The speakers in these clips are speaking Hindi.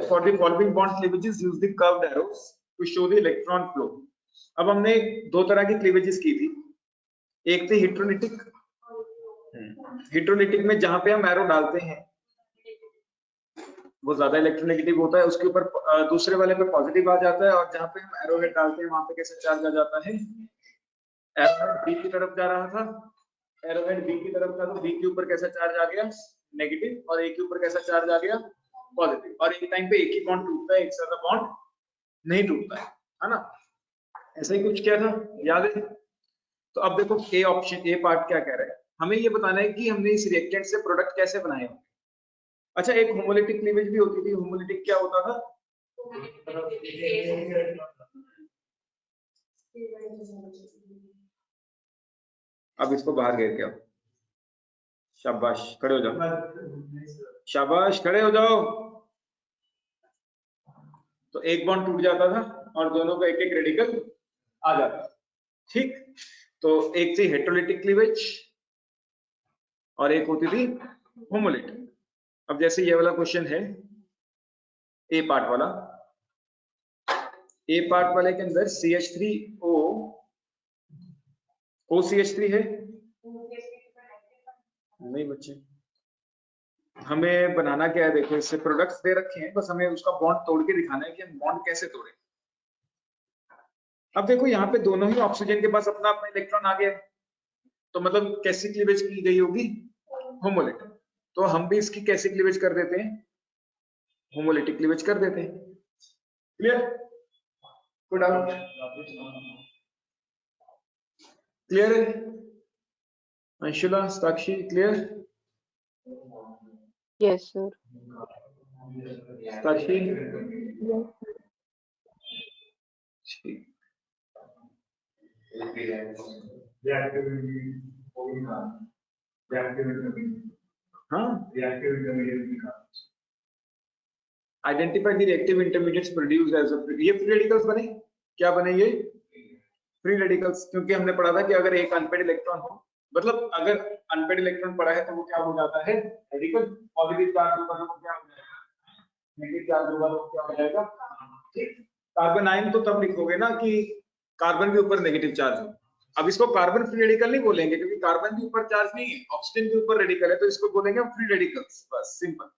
for the following bond cleavages use the curved arrows to show the electron flow. अब हमने दो तरह की क्लीवेजेस की थी, एक थी हेटेरोलिटिक, हेटेरोलिटिक में जहां पे हम एरो डालते हैं वो ज्यादा इलेक्ट्रोनेगेटिव होता है, उसके ऊपर दूसरे वाले पे पॉजिटिव आ जाता है, और जहां पे हम एरो हेड डालते हैं वहां पे कैसे चार्ज आ जाता है, एरो हेड बी की तरफ जा रहा था, एरो हेड बी की तरफ था तो बी के ऊपर कैसा चार्ज आ गया नेगेटिव, और ए के ऊपर कैसा चार्ज आ गया पॉजिटिव, और एक टाइम पे एक ही बॉन्ड टूटता है, एक साथ बॉन्ड नहीं टूटता है ना, ऐसा ही कुछ किया था, याद है? तो अब देखो ए ऑप्शन, ए पार्ट क्या कह रहा है, हमें ये बताना है कि हमने इस रिएक्टेंट से प्रोडक्ट कैसे बनाए होंगे। अच्छा, एक होमोलिटिक क्लीवेज भी होती थी, होमोलिटिक क्या होता था, अब इसको बाहर घेर के आओ, शाबाश खड़े हो जाओ, शाबाश खड़े हो जाओ, तो एक बॉन्ड टूट जाता था और दोनों का एक एक रेडिकल आ जाता था, ठीक। तो एक थी हेटेरोलिटिक क्लीवेज और एक होती थी होमोलिटिक। अब जैसे ये वाला क्वेश्चन है ए पार्ट वाला, ए पार्ट वाले के अंदर CH3O OCH3 है, नहीं बच्चे, हमें बनाना क्या है, देखो इससे प्रोडक्ट्स दे रखे हैं, बस हमें उसका बॉन्ड तोड़ के दिखाना है कि हम बॉन्ड कैसे तोड़े। अब देखो यहाँ पे दोनों ही ऑक्सीजन के पास अपना अपना इलेक्ट्रॉन आ गया है, तो मतलब कैसी क्लीवेज की गई होगी, होमोलिटिक, तो हम भी इसकी कैसी क्लीवेज कर देते हैं, होमोलिटिक क्लीवेज कर देते हैं। क्लियर? कोई डाउट? क्लियर है? Anshula, Sakshi, clear? Yes sir. Sakshi, ठीक। हाँ, identify the reactive intermediates produced as a, ये फ्री रेडिकल्स बने, क्या बने ये फ्री रेडिकल्स, क्योंकि हमने पढ़ा था कि अगर एक अनपेड इलेक्ट्रॉन हो, मतलब अगर अनपेड इलेक्ट्रॉन पड़ा है तो वो क्या हो जाता है रेडिकल, पॉजिटिव चार्ज होगा तो वो क्या हो जाएगा नेगेटिव चार्ज होगा तो क्या हो जाएगा, ठीक। कार्बन आयन तो तब लिखोगे ना कि कार्बन के ऊपर नेगेटिव चार्ज हो, अब इसको कार्बन फ्री रेडिकल नहीं बोलेंगे क्योंकि कार्बन के ऊपर चार्ज नहीं है, ऑक्सीजन के ऊपर रेडिकल है, तो इसको बोलेंगे फ्री रेडिकल्स, बस सिंपल।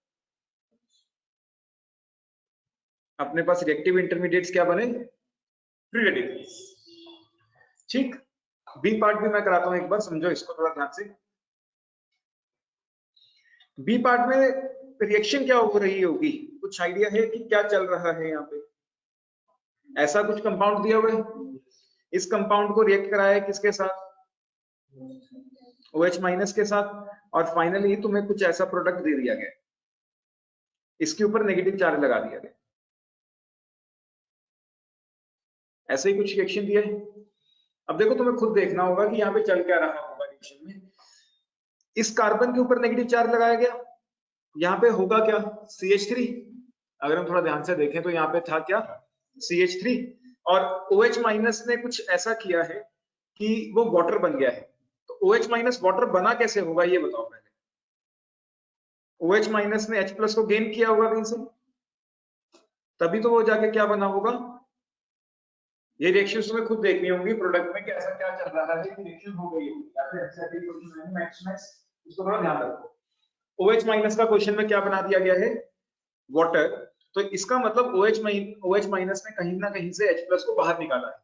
अपने पास रिएक्टिव इंटरमीडिएट्स क्या बने, फ्री रेडिकल्स, ठीक। बी पार्ट भी मैं कराता हूं एक बार, समझो इसको थोड़ा ध्यान से। बी पार्ट में रिएक्शन क्या हो रही होगी, कुछ आइडिया है कि क्या चल रहा है यहाँ पे, ऐसा कुछ कंपाउंड दिया हुआ है, इस कंपाउंड को रिएक्ट कराया है किसके साथ, OH माइनस के साथ, और फाइनली तुम्हें कुछ ऐसा प्रोडक्ट दे दिया गया, इसके ऊपर नेगेटिव चार्ज लगा दिया गया, ऐसे ही कुछ रिएक्शन दिया है। अब देखो तुम्हें खुद देखना होगा कि यहाँ पे चल क्या रहा होगा रिएक्शन में, इस कार्बन के ऊपर नेगेटिव चार्ज लगाया गया, यहाँ पे होगा क्या CH3, अगर हम थोड़ा ध्यान से देखें तो यहाँ पे था क्या CH3, और OH माइनस ने कुछ ऐसा किया है कि वो वाटर बन गया है, तो OH माइनस वाटर बना कैसे होगा ये बताओ पहले, OH माइनस ने H प्लस को गेन किया होगा कहीं से, तभी तो वो जाके क्या बना होगा, ये रिएक्शन तुम्हें खुद देखनी होंगी प्रोडक्ट में कि ऐसा क्या चल रहा है कि रिएक्शन हो गई है, या फिर एक्सेप्टिव क्वेश्चन है मैक्स, इसको थोड़ा ध्यान रखो। OH माइनस का क्वेश्चन में क्या बना दिया गया है, वाटर, तो इसका मतलब OH माइनस ने कहीं ना कहीं से H प्लस को बाहर निकाला है,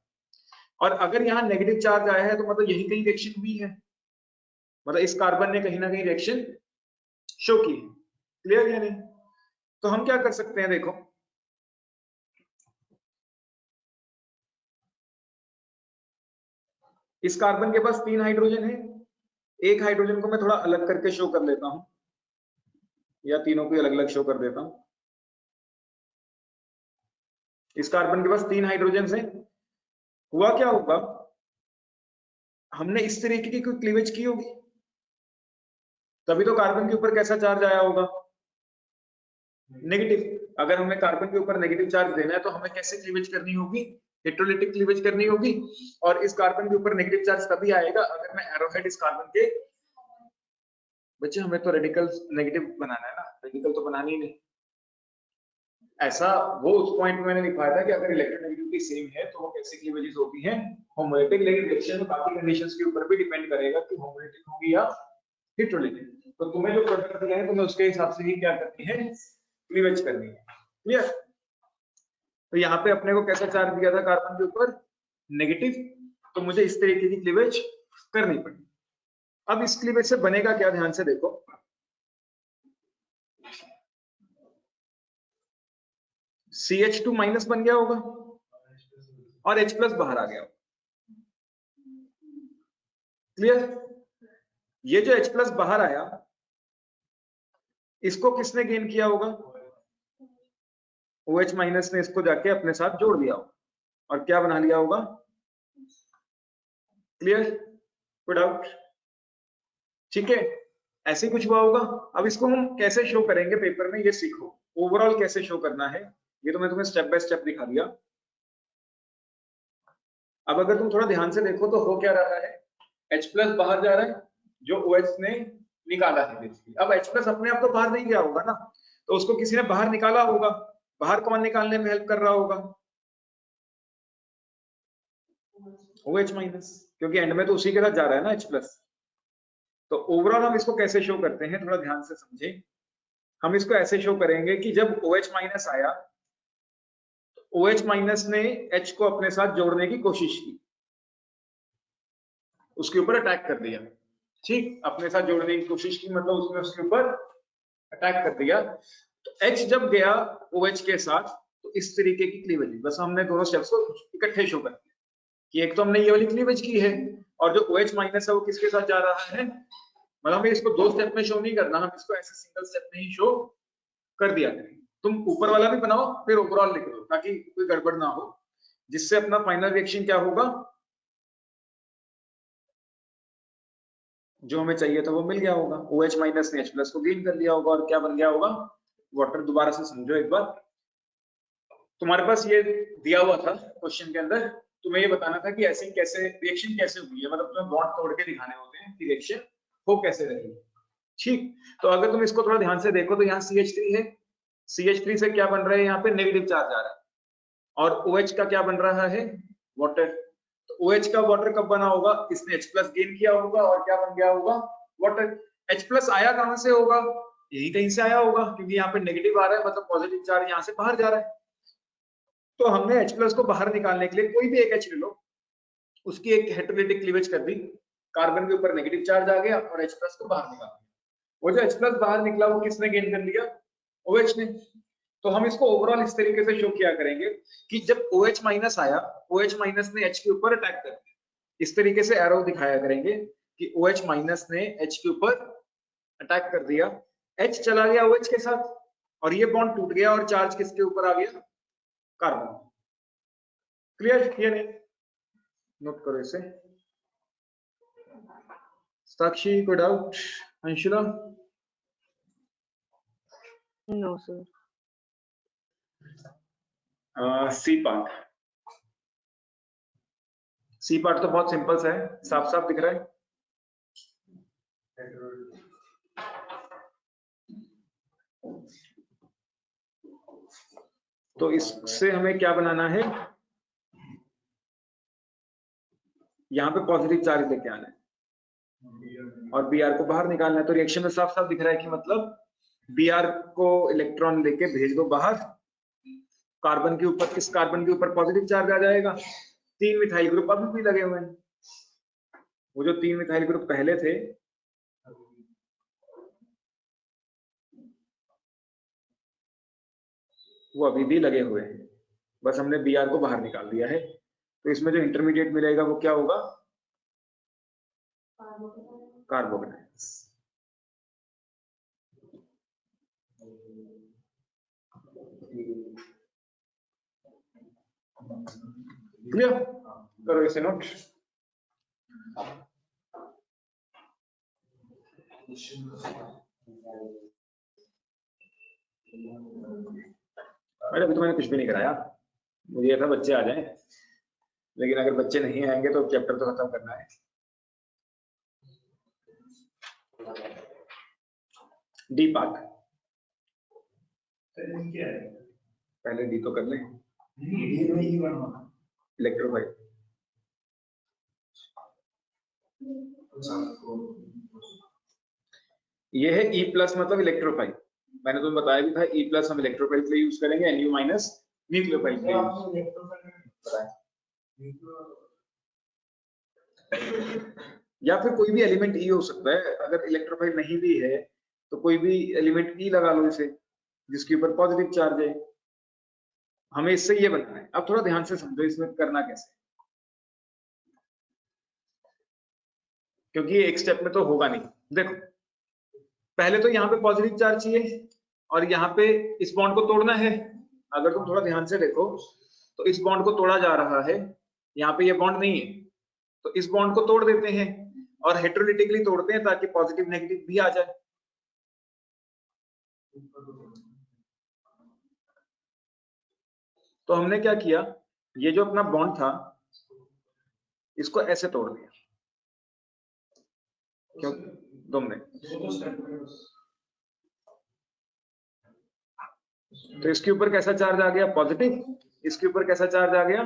और अगर यहाँ नेगेटिव चार्ज आया है तो मतलब यही कहीं रिएक्शन हुई है, मतलब इस कार्बन ने कहीं ना कहीं रिएक्शन शो की है। क्लियर या नहीं? तो हम क्या कर सकते हैं, देखो इस कार्बन के पास 3 हाइड्रोजन है, एक हाइड्रोजन को मैं थोड़ा अलग करके शो कर लेता हूं, या तीनों को अलग अलग शो कर देता हूं। इस कार्बन के पास 3 हाइड्रोजन हैं, हुआ क्या होगा, हमने इस तरीके की कोई क्लीवेज की होगी, तभी तो कार्बन के ऊपर कैसा चार्ज आया होगा, नेगेटिव। अगर हमें कार्बन के ऊपर नेगेटिव चार्ज देना है तो हमें कैसे क्लीवेज करनी होगी, हेटेरोलिटिक क्लीवेज करनी होगी, और इस कार्बन के ऊपर नेगेटिव चार्ज तभी आएगा अगर मैं एरोहेड इस कार्बन के, बच्चे हमें तो रेडिकल नेगेटिव बनाना है ना, रेडिकल तो बनानी ही नहीं, ऐसा वो उस पॉइंट में मैंने लिखवाया था कि अगर इलेक्ट्रोनेगेटिविटी सेम है तो वो कैसे क्लीवेजेस होती हैं, होमोलिटिक। लेकिन रिएक्शन में बाकी कंडीशंस के ऊपर भी डिपेंड करेगा कि होमोलिटिक होगी या हेटेरोलिटिक। तो तुम्हें जो प्रोडक्ट दिया है तुम्हें उसके हिसाब से ही क्या करनी है, क्लीवेज करनी है। क्लियर? तो यहाँ पे अपने को कैसा चार्ज दिया था कार्बन के ऊपर, नेगेटिव, तो मुझे इस तरीके की क्लीवेज करनी पड़ी। अब इस क्लीवेज से बनेगा क्या, ध्यान से देखो, CH2 माइनस बन गया होगा और H प्लस बाहर आ गया। क्लियर? ये जो H प्लस बाहर आया इसको किसने गेन किया होगा, OH माइनस ने इसको जाके अपने साथ जोड़ दिया होगा और क्या बना लिया होगा। क्लियर? कोई डाउट? ठीक है, ऐसे कुछ हुआ होगा। अब इसको हम कैसे शो करेंगे पेपर में, ये सीखो। ओवरऑल कैसे शो करना है ये तो मैं तुम्हें स्टेप बाय स्टेप दिखा दिया। अब अगर तुम थोड़ा ध्यान से देखो तो हो क्या रहा है, H प्लस बाहर जा रहा है जो OH ने निकाला है बेसिकली। अब H प्लस अपने आप तो बाहर नहीं गया होगा ना, तो उसको किसी ने बाहर निकाला होगा। बाहर कौन निकालने में हेल्प कर रहा होगा, OH माइनस, क्योंकि एंड में तो उसी के साथ जा रहा है ना H प्लस। तो ओवरऑल हम इसको कैसे शो करते हैं, थोड़ा ध्यान से समझे। हम इसको ऐसे शो करेंगे कि जब OH माइनस आया तो OH माइनस ने H को अपने साथ जोड़ने की कोशिश की, उसके ऊपर अटैक कर दिया। ठीक, अपने साथ जोड़ने की कोशिश की मतलब उसने उसके ऊपर अटैक कर दिया। तो H जब गया OH के साथ तो इस तरीके की क्लीवेज, बस हमने दोनों स्टेप्स को इकट्ठे शो कर दिया कि एक तो हमने ये वाली क्लीवेज की है और जो OH माइनस है वो किसके साथ जा रहा है, मतलब हमें इसको दो स्टेप में शो नहीं करना, हम इसको ऐसे सिंगल स्टेप में ही शो कर दिया करेंगे। तुम ऊपर वाला भी बनाओ फिर ओवरऑल लिख दो ताकि कोई गड़बड़ ना हो, जिससे अपना फाइनल रिएक्शन क्या होगा, जो हमें चाहिए था वो मिल गया होगा। OH माइनस ने H प्लस को गेन कर लिया होगा और क्या बन गया होगा, वाटर। दोबारा से समझो एक बार, तुम्हारे पास ये दिया हुआ था क्वेश्चन के अंदर, तुम्हें ये बताना था कि ऐसे कैसे रिएक्शन कैसे हुई है, मतलब तुम्हें बॉन्ड तोड़ के दिखाने होते हैं कि रिएक्शन हो कैसे रही है। ठीक, तो अगर तुम इसको थोड़ा ध्यान से देखो तो यहाँ CH3 है, CH3 से क्या बन रहा है, यहाँ पे नेगेटिव चार्ज आ रहा है और OH का क्या बन रहा है, वाटर। तो OH का वाटर कब बना होगा, इसने H प्लस गेन किया होगा और क्या बन गया होगा, वाटर। H प्लस आया कहां से होगा, यही कहीं से आया होगा क्योंकि यहाँ पे नेगेटिव आ रहा है मतलब पॉजिटिव चार्ज यहाँ से बाहर जा रहा है। तो हमने H प्लस को बाहर निकालने के लिए कोई भी एक H ले लो, उसकी एक हेटेरोलिटिक क्लीवेज कर दी, कार्बन के ऊपर नेगेटिव चार्ज आ गया और H प्लस को बाहर निकाल दिया। वो जो H प्लस बाहर निकला वो किसने गेन कर लिया, OH ने। तो हम इसको ओवरऑल इस तरीके से शो किया करेंगे कि जब OH माइनस आया, OH माइनस ने H के ऊपर अटैक कर दिया, इस तरीके से एरो दिखाया करेंगे कि OH माइनस ने H के ऊपर अटैक कर दिया, H चला गया OH के साथ और ये बॉन्ड टूट गया और चार्ज किसके ऊपर आ गया, कार्बन। क्लियर? ये नहीं, नोट करो इसे। साक्षी को doubt, Anshula? No sir. C part, C part तो बहुत सिंपल सा है, साफ साफ दिख रहा है। तो इससे हमें क्या बनाना है, यहाँ पे पॉजिटिव चार्ज लेके आना है और Br को बाहर निकालना है। तो रिएक्शन में साफ साफ दिख रहा है कि मतलब Br को इलेक्ट्रॉन लेके भेज दो बाहर, कार्बन के ऊपर, किस कार्बन के ऊपर पॉजिटिव चार्ज आ जाएगा, 3 मिथाइल ग्रुप अभी भी लगे हुए हैं, वो जो 3 मिथाइल ग्रुप पहले थे वो अभी भी लगे हुए हैं, बस हमने Br को बाहर निकाल दिया है। तो इसमें जो इंटरमीडिएट मिलेगा वो क्या होगा, कार्बोगनाइड्स। क्लियर? करो इसे नोट। अरे अभी तो मैंने कुछ भी नहीं कराया, मुझे ये था बच्चे आ जाएं, लेकिन अगर बच्चे नहीं आएंगे तो चैप्टर तो खत्म करना है। डी पार्ट पहले डी तो कर लें, इलेक्ट्रोफाइल। ये है E प्लस मतलब इलेक्ट्रोफाइल। मैंने तुम्हें बताया भी था E प्लस हम इलेक्ट्रोफाइल के लिए यूज करेंगे, Nu माइनस न्यूक्लियोफाइल के लिए। या फिर कोई भी एलिमेंट E हो सकता है, अगर इलेक्ट्रोफाइल नहीं भी है तो कोई भी एलिमेंट E लगा लो इसे, जिसके ऊपर पॉजिटिव चार्ज है। हमें इससे ये बनाना है। अब थोड़ा ध्यान से समझो इसमें करना कैसे, क्योंकि एक स्टेप में तो होगा नहीं। देखो पहले तो यहाँ पे पॉजिटिव चार्ज चाहिए और यहाँ पे इस बॉन्ड को तोड़ना है। अगर तुम थोड़ा ध्यान से देखो तो इस बॉन्ड को तोड़ा जा रहा है, यहाँ पे ये बॉन्ड नहीं है तो इस बॉन्ड को तोड़ देते हैं और हेटेरोलिटिकली तोड़ते हैं ताकि पॉजिटिव नेगेटिव भी आ जाए। तो हमने क्या किया, ये जो अपना बॉन्ड था इसको ऐसे तोड़ दिया। क्यों? तुमने तो इसके ऊपर कैसा चार्ज आ गया? पॉजिटिव। इसके ऊपर कैसा चार्ज आ गया?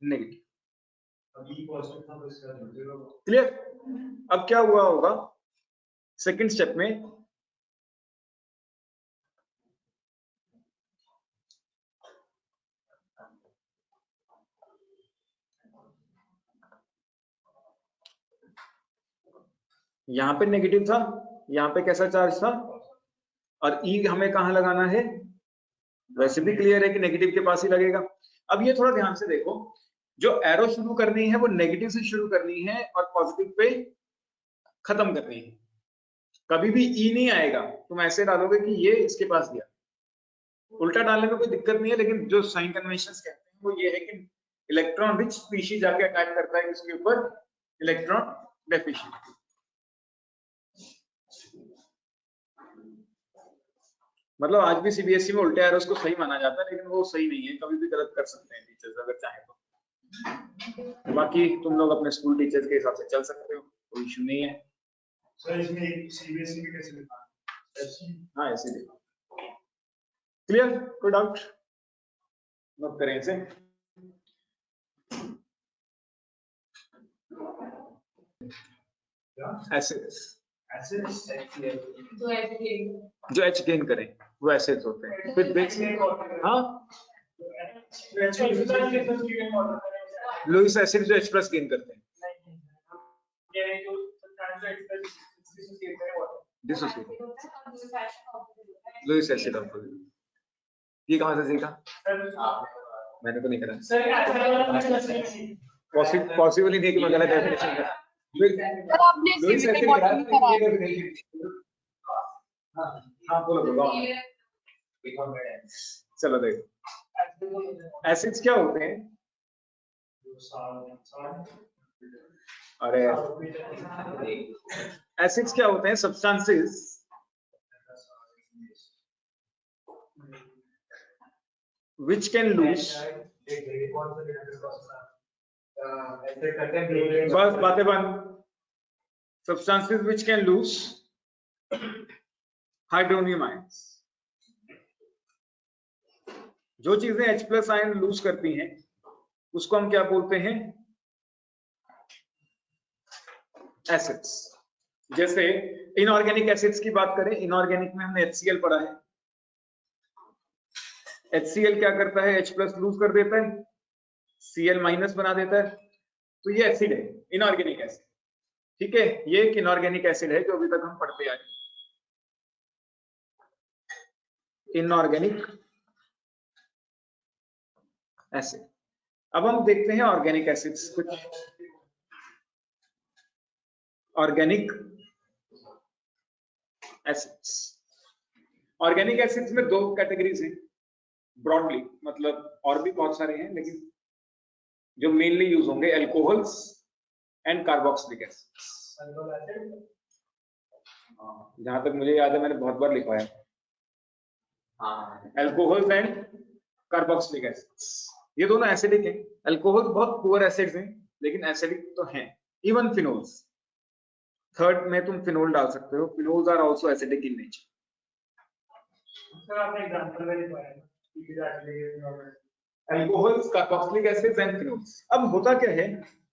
नेगेटिव। क्लियर? अब क्या हुआ होगा सेकंड स्टेप में, यहां पे नेगेटिव था, यहां पे कैसा चार्ज था, और E हमें कहां लगाना है? वैसे भी क्लियर है कि नेगेटिव के पास ही लगेगा। अब ये थोड़ा ध्यान से देखो, जो एरो शुरू करनी है वो नेगेटिव से शुरू करनी है और पॉजिटिव पे खत्म करनी है। कभी भी E नहीं आएगा, तुम ऐसे डालोगे कि ये इसके पास गया। उल्टा डालने में कोई दिक्कत नहीं है, लेकिन जो साइन कन्वेंशंस कहते हैं वो ये है कि इलेक्ट्रॉन रिच स्पीशीज जाके अटैक करता है इसके ऊपर इलेक्ट्रॉन डेफिशिएंट। मतलब आज भी सीबीएसई में उल्टे एरोस को सही माना जाता है, लेकिन वो सही नहीं है, कभी भी गलत कर सकते हैं टीचर्स अगर चाहे तो। बाकी तुम लोग अपने स्कूल टीचर्स के हिसाब से चल सकते हो, कोई इशू नहीं है। सर इसमें सीबीएसई में कैसे लिखा? हाँ ऐसे लिखो। क्लियर? कोई डाउट? नोट करें इसे। एसिड्स, जो H गेन करें वो एसिड्स होते हैं। फिर बेस, हाँ लुईस एसिड जो H+ गेन करते हैं, लुईस एसिड ऑफ। ये कहां से सीखा? मैंने तो नहीं करा। पॉसिबल ही नहीं कि मैं गलत डेफिनेशन करा। लुईस एसिड हाँ बोलो। चलो देखो एसिड्स क्या होते हैं। अरे एसिड्स क्या होते हैं? सब्सटेंसेस which can lose, बस बातें बंद। Substances which can lose hydronium ions, जो चीजें H+ आयन लूज करती हैं उसको हम क्या बोलते हैं? एसिड्स। जैसे इनऑर्गेनिक एसिड्स की बात करें, इनऑर्गेनिक में हमने HCl पढ़ा है। HCl क्या करता है? H+ लूज कर देता है, Cl- बना देता है, तो ये एसिड है, इनऑर्गेनिक एसिड। ठीक है, ये एक इनऑर्गेनिक एसिड है जो अभी तक हम पढ़ते आए। Inorganic acid. अब हम देखते हैं ऑर्गेनिक एसिड्स कुछ। ऑर्गेनिक एसिड्स, ऑर्गेनिक एसिड्स में 2 कैटेगरीज हैं ब्रॉडली, मतलब और भी बहुत सारे हैं लेकिन जो मेनली यूज होंगे, अल्कोहल्स एंड कार्बोक्सिलिक एसिड्स। जहां तक मुझे याद है मैंने बहुत बार लिखा है अल्कोहल्स एंड कार्बोक्सिलिक एसिड्स। ये दोनों एसिडिक हैं। अल्कोहल बहुत पुअर एसिड्स हैं लेकिन एसिडिक तो हैं। इवन फिनोल्स, थर्ड में तुम फिनोल डाल सकते हो। Phenols are also acidic in nature. Sir आपने एग्जांपल में लिखवाया alcohols, carboxylic acids and phenols. अब होता क्या है,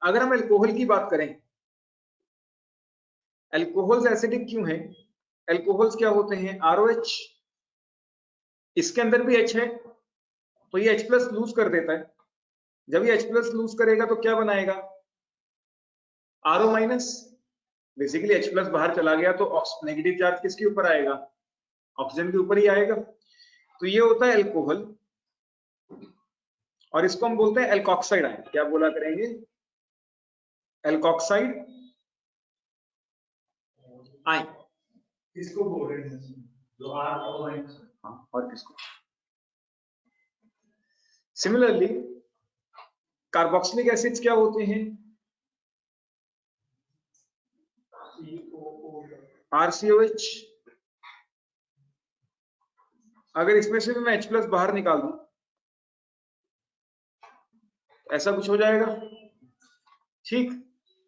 अगर हम अल्कोहल की बात करें, अल्कोहल्स एसिडिक क्यों है? अल्कोहल्स क्या होते हैं? ROH, इसके अंदर भी H है, तो ये H+ लूज कर देता है। जब ये H+ लूज करेगा तो क्या बनाएगा? RO-। बेसिकली H+ बाहर चला गया तो नेगेटिव चार्ज किसके ऊपर आएगा? ऑक्सीजन के ऊपर ही आएगा। तो ये होता है अल्कोहल, और इसको हम बोलते हैं एल्कोक्साइड आयन। क्या बोला करेंगे? Alkoxide ion. किसको बोल रहे हैं? जो हाँ, और किसको? सिमिलरली कार्बोक्सिलिक एसिड्स क्या होते हैं? RCOH। अगर इसमें से भी मैं H+ बाहर निकाल दूं, ऐसा कुछ हो जाएगा। ठीक,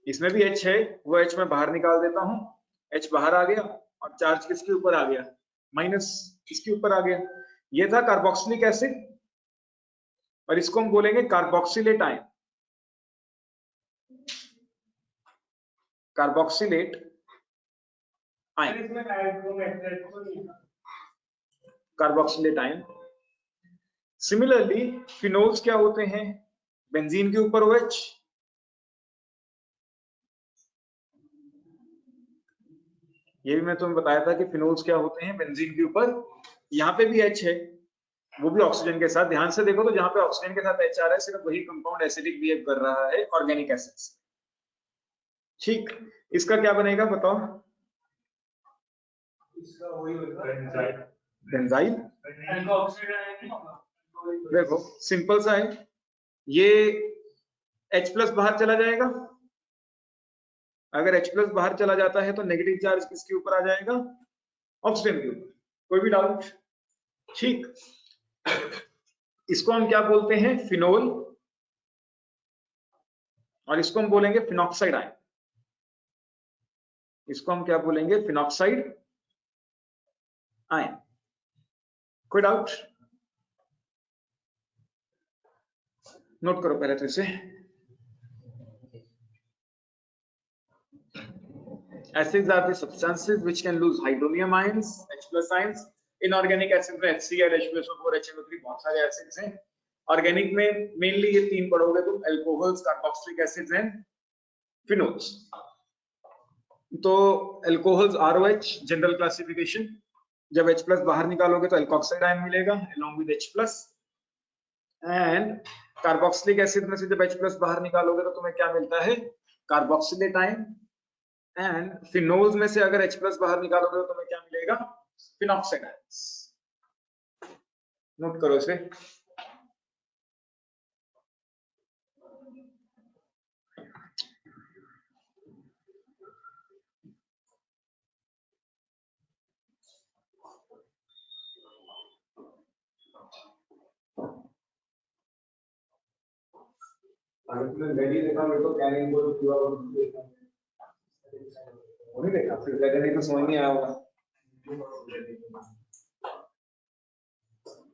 इसमें भी H है, वो H मैं बाहर निकाल देता हूं, H बाहर आ गया और चार्ज किसके ऊपर आ गया? माइनस, इसके ऊपर आ गया। ये था कार्बोक्सिलिक एसिड, और इसको हम बोलेंगे carboxylate ion. Carboxylate ion, carboxylate ion. Similarly phenols क्या होते हैं? बेंजीन के ऊपर OH, ये भी मैं तुम्हें बताया था कि फिनोल्स क्या होते हैं? बेंजीन के ऊपर। यहाँ पे भी H है, वो भी ऑक्सीजन के साथ। ध्यान से देखो तो जहां पे ऑक्सीजन के साथ H आ रहा है, सिर्फ वही कंपाउंड एसिडिक बिहेव कर रहा है ऑर्गेनिक एसिड्स। ठीक, इसका क्या बनेगा बताओ? इसका वही होता है बेंजाइल। देखो सिंपल सा है, ये H+ बाहर चला जाएगा। अगर H+ बाहर चला जाता है तो नेगेटिव चार्ज किसके ऊपर आ जाएगा? ऑक्सीजन के ऊपर। कोई भी डाउट? ठीक, इसको हम क्या बोलते हैं? फिनोल, और इसको हम बोलेंगे फिनॉक्साइड आयन। इसको हम क्या बोलेंगे? Phenoxide ion. कोई डाउट? नोट करो पहले तो इसे। Acids are the substances which can lose hydronium ions, H+ ions. Inorganic acids में HCl, H2SO4, HNO3, बहुत सारे एसिड्स हैं। ऑर्गेनिक में मेनली ये तीन पढ़ोगे तुम, alcohols, carboxylic acids and phenols. तो अल्कोहल्स ROH जनरल क्लासिफिकेशन, जब H+ बाहर निकालोगे तो एल्कोक्साइड आयन मिलेगा along with H+, and carboxylic acid में से जब H+ बाहर निकालोगे तो तुम्हें क्या मिलता है? Carboxylate ion. एंड फिनोल्स में से अगर H+ बाहर निकालोगे तो तुम्हें क्या मिलेगा? Phenoxide ions. नोट करो इसे। रेडी देखा मेरे को, कैनिंग बोल पूरा देखा, वो नहीं देखा, फिर रेडी तो समझ नहीं आया होगा।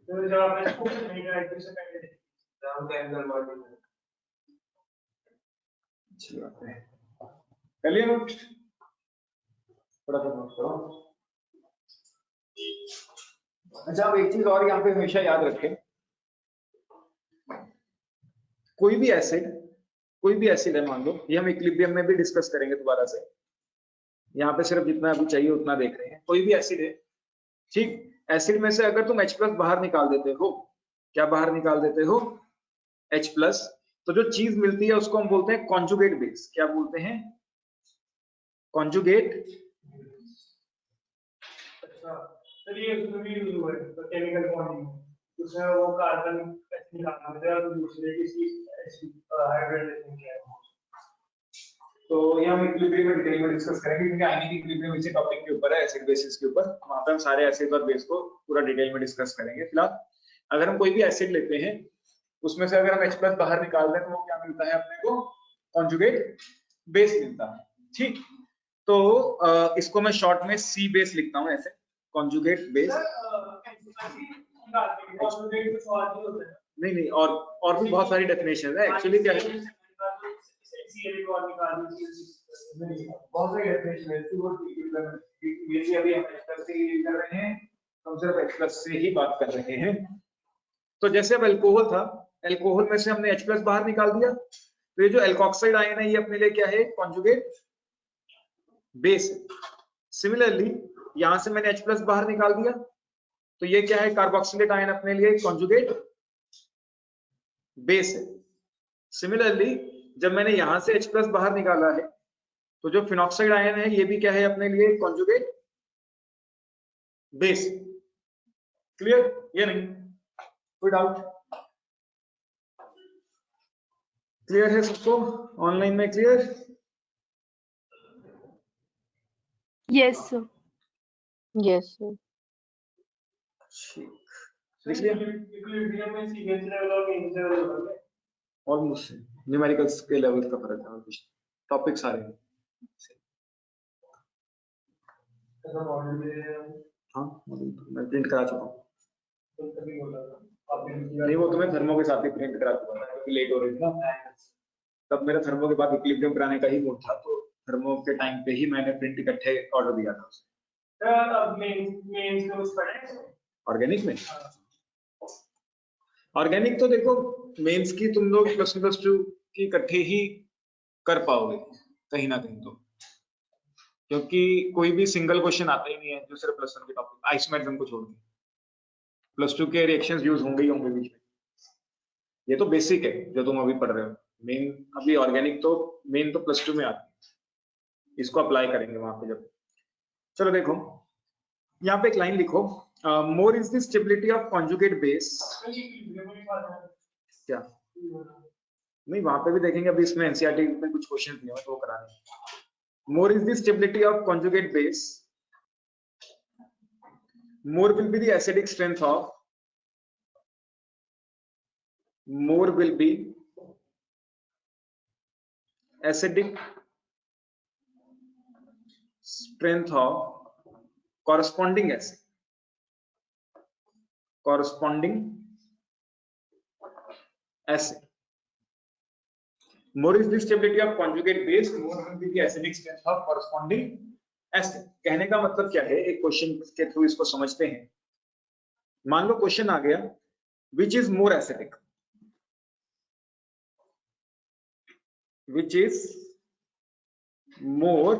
तो जब आपने इसको नहीं करा इससे पहले राम का एंगल वाली अच्छी बात है, चलिए नोट थोड़ा सा नोट करो। अच्छा, अब एक चीज और यहाँ पे हमेशा याद रखें, कोई भी एसिड है, मान लो ये हम इक्विलिब्रियम में भी डिस्कस करेंगे दोबारा से, यहाँ पे सिर्फ जितना अभी चाहिए उतना देख रहे हैं। कोई भी एसिड है, ठीक, एसिड में से अगर तुम H+ बाहर निकाल देते हो, क्या बाहर निकाल देते हो? H+, तो जो चीज मिलती है उसको हम बोलते हैं कॉन्जुगेट बेस। क्या बोलते हैं? कॉन्जुगेट। अच्छा, तो ये उसमें भी यूज हुआ है तो केमिकल बॉन्डिंग उसमें वो कार्बन निकालना होता है और दूसरे की हाइड्रोजन क्या है। तो ये हम इक्विलिब्रियम में डिटेल में डिस्कस करेंगे, क्योंकि आयनिक इक्विलिब्रियम इसी टॉपिक के ऊपर है, एसिड बेसिस के ऊपर। वहां पे हम सारे एसिड और बेस को पूरा डिटेल में डिस्कस करेंगे। फिलहाल अगर हम कोई भी एसिड लेते हैं, उसमें से अगर हम H+ बाहर निकाल दें तो वो क्या मिलता है अपने को? कॉन्जुगेट बेस मिलता है। ठीक, तो इसको मैं शॉर्ट में C बेस लिखता हूं, ऐसे कॉन्जुगेट बेस। नहीं नहीं, और भी बहुत सारी डेफिनेशन है एक्चुअली। क्या है, बहुत सारी डेफिनेशन है ये भी अभी हम एक्सप्रेस से ही कर रहे हैं, हम सिर्फ एक्सप्रेस से ही बात कर रहे हैं। तो जैसे अब अल्कोहल था, अल्कोहल में से हमने H+ बाहर निकाल दिया, तो ये जो एल्कोक्साइड आयन है ये अपने लिए क्या है, कॉन्जुगेट बेस। सिमिलरली यहां से मैंने H+ बाहर निकाल दिया, तो ये क्या है, कार्बोक्सिलेट आयन अपने लिए कॉन्जुगेट बेस है। सिमिलरली जब मैंने यहां से H+ बाहर निकाला है, तो जो फिनॉक्साइड आयन है ये भी क्या है अपने लिए कॉन्जुगेट बेस। क्लियर, ये नहीं कोई डाउट? क्लियर है सबको ऑनलाइन में? Clear? Yes, sir. Yes, sir. ठीक, लिख लिया? ऑलमोस्ट न्यूमेरिकल्स के लेवल का फर्क है, और कुछ टॉपिक सारे हैं। हाँ, मैं प्रिंट करा चुका हूँ। नहीं, वो तो मैं थर्मो के साथ ही प्रिंट करा चुका था, क्योंकि लेट हो रही थी ना, तब मेरा थर्मो के बाद इक्विलिब्रियम कराने का ही मूड था, तो थर्मो के टाइम पे ही मैंने प्रिंट इकट्ठे ऑर्डर दिया था उसे। ऑर्गेनिक में, ऑर्गेनिक तो देखो मेंस की तुम लोग +1 +2 की इकट्ठे ही कर पाओगे कहीं ना कहीं, तो क्योंकि कोई भी सिंगल क्वेश्चन आता ही नहीं है जो सिर्फ +1 के टॉपिक आइसोमेरिज्म को छोड़ के। +2 के रिएक्शंस यूज होंगे ही होंगे बीच में, ये तो बेसिक है जो तुम अभी पढ़ रहे हो। मेन अभी ऑर्गेनिक तो मेन तो +2 में आती है, इसको अप्लाई करेंगे वहां पे जब। चलो देखो यहाँ पे एक लाइन लिखो, more is the stability of conjugate base. क्या नहीं, वहां पे भी देखेंगे, अभी इसमें एनसीईआरटी में कुछ क्वेश्चन दिए हैं तो वो कराने। More is the stability of conjugate base, more will be the acidic strength of, more will be acidic strength of corresponding acid, corresponding acid. More is the stability of conjugate base, more will be the acidic strength of corresponding acid. कहने का मतलब क्या है, एक क्वेश्चन के थ्रू इसको समझते हैं। मान लो क्वेश्चन आ गया, which is more acidic, which is more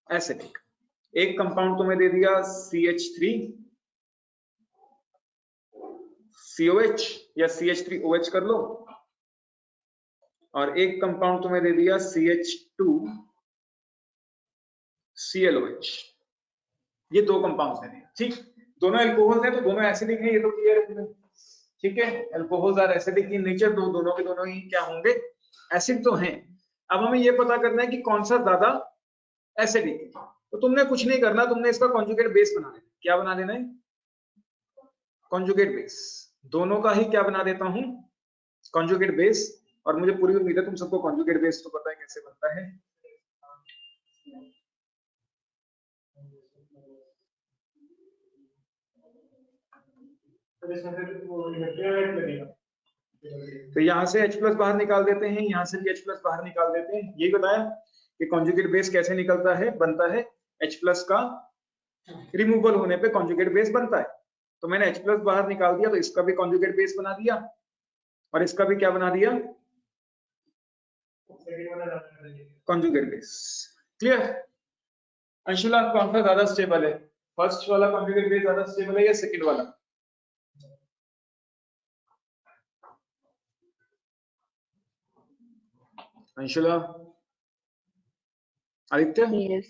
acidic। एक कंपाउंड तुम्हें दे दिया CH3 COH या CH3OH कर लो, और एक कंपाउंड तुम्हें दे दिया CH2 ClOH। ये दो कंपाउंड्स दे दिए, ठीक। दोनों अल्कोहल हैं तो दोनों एसिडिक हैं, ये तो क्लियर है तुम्हें, ठीक है। Alcohols are acidic in nature, तो दोनों के दोनों ही क्या होंगे, एसिड तो हैं। अब हमें ये पता करना है कि कौन सा ज्यादा एसिडिक है, तो तुमने कुछ नहीं करना, तुमने इसका कॉन्जुगेट बेस बना देना। क्या बना देना है, कॉन्जुगेट बेस। दोनों का ही क्या बना देता हूं, कॉन्जुगेट बेस। और मुझे पूरी उम्मीद है तुम सबको कॉन्जुगेट बेस तो पता है कैसे बनता है। तो यहाँ से H+ बाहर निकाल देते हैं, यहाँ से भी H+ बाहर निकाल देते हैं। यही बताया कि कॉन्जुगेट बेस कैसे निकलता है, बनता है H+ का रिमूवल होने पे कॉन्जुगेट बेस बनता है। तो मैंने H+ बाहर निकाल दिया, तो इसका भी कॉन्जुगेट बेस बना दिया, और इसका भी क्या बना दिया, कॉन्जुगेट बेस। क्लियर? अंशुला कौन सा ज्यादा स्टेबल है, फर्स्ट वाला कॉन्जुगेट बेस ज्यादा स्टेबल है या सेकंड वाला? अंशुला, आदित्य, Yes.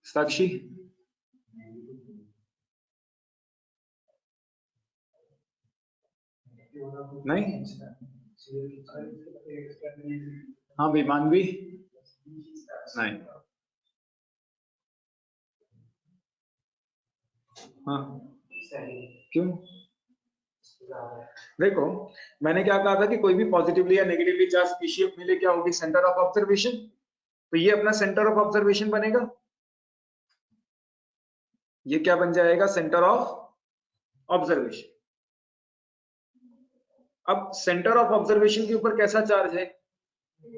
साक्षी, नहीं? हाँ भाई, मानवी, नहीं? हाँ, क्यों? देखो मैंने क्या कहा था कि कोई भी पॉजिटिवली या नेगेटिवली चार्ज स्पीशीज अपने लिए क्या होगी, सेंटर ऑफ ऑब्जर्वेशन। तो ये अपना सेंटर ऑफ ऑब्जर्वेशन बनेगा, ये क्या बन जाएगा, सेंटर ऑफ ऑब्जर्वेशन। अब सेंटर ऑफ ऑब्जर्वेशन के ऊपर कैसा चार्ज है,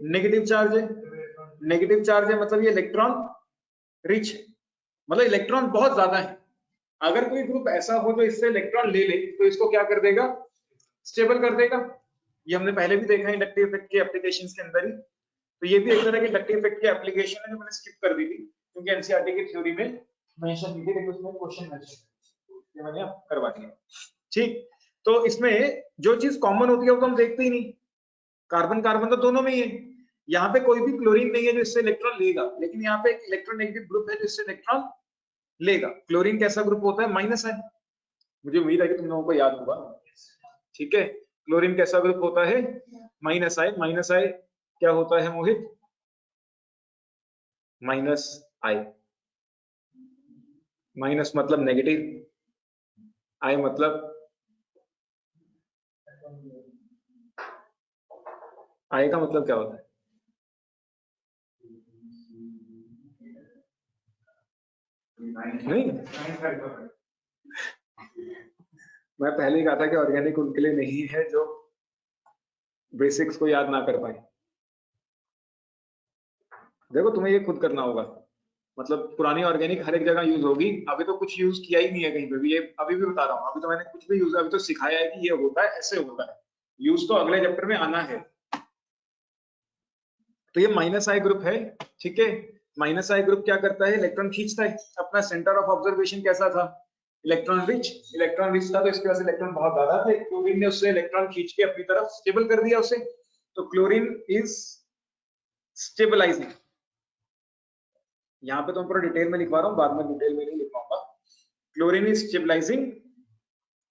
नेगेटिव चार्ज है। नेगेटिव चार्ज है मतलब ये इलेक्ट्रॉन रिच है, मतलब इलेक्ट्रॉन बहुत ज्यादा है। अगर कोई ग्रुप ऐसा हो जो इससे इलेक्ट्रॉन ले ले तो इसको क्या कर देगा, स्टेबल कर देगा। ये हमने पहले भी देखा है इंडक्टिव इफेक्ट के एप्लीकेशंस के अंदर ही। तो ये भी एक तरह की इंडक्टिव इफेक्ट की एप्लीकेशन है जो मैंने स्किप कर दी थी क्योंकि एनसीईआरटी की थ्योरी में मेंशन नहीं थी, लेकिन उसमें क्वेश्चन मेंशन ये मैंने अब करवा दिया। ठीक, तो इसमें जो चीज कॉमन होती है वो तो हम देखते ही नहीं, कार्बन कार्बन तो दोनों में ही है। यहाँ पे कोई भी क्लोरीन नहीं है जो इससे इलेक्ट्रॉन लेगा, लेकिन यहाँ पे एक इलेक्ट्रोनेगेटिव ग्रुप है जो इससे इलेक्ट्रॉन लेगा। क्लोरीन कैसा ग्रुप होता है, माइनस है, मुझे उम्मीद है कि तुम लोगों को याद होगा। ठीक है, क्लोरीन कैसा ग्रुप होता है, माइनस आई। माइनस आई क्या होता है मोहित, माइनस आई, माइनस मतलब नेगेटिव, आई मतलब आई का मतलब क्या होता है, नहीं मैं पहले ही कहा था कि ऑर्गेनिक उनके लिए नहीं है जो बेसिक्स को याद ना कर पाए। देखो तुम्हें ये खुद करना होगा, मतलब पुरानी ऑर्गेनिक हर एक जगह यूज होगी, अभी तो कुछ यूज किया ही नहीं है कहीं पे भी। ये अभी भी बता रहा हूँ, अभी तो मैंने कुछ भी यूज, अभी तो सिखाया है कि ये होता है, ऐसे होता है, यूज तो अगले चैप्टर में आना है। तो ये माइनस आई ग्रुप है, ठीक है। माइनस आई ग्रुप क्या करता है, इलेक्ट्रॉन खींचता है। अपना सेंटर ऑफ ऑब्जर्वेशन कैसा था, इलेक्ट्रॉन रिच। इलेक्ट्रॉन रिच था तो इसके वजह से इलेक्ट्रॉन बहुत ज्यादा थे, क्लोरीन ने उससे इलेक्ट्रॉन खींच के अपनी तरफ स्टेबल कर दिया उसे। तो क्लोरीन इज स्टेबलाइजिंग। यहाँ पे तो मैं पूरा डिटेल में लिखवा रहा हूँ, बाद में डिटेल में नहीं लिख पाऊंगा। Chlorine is stabilising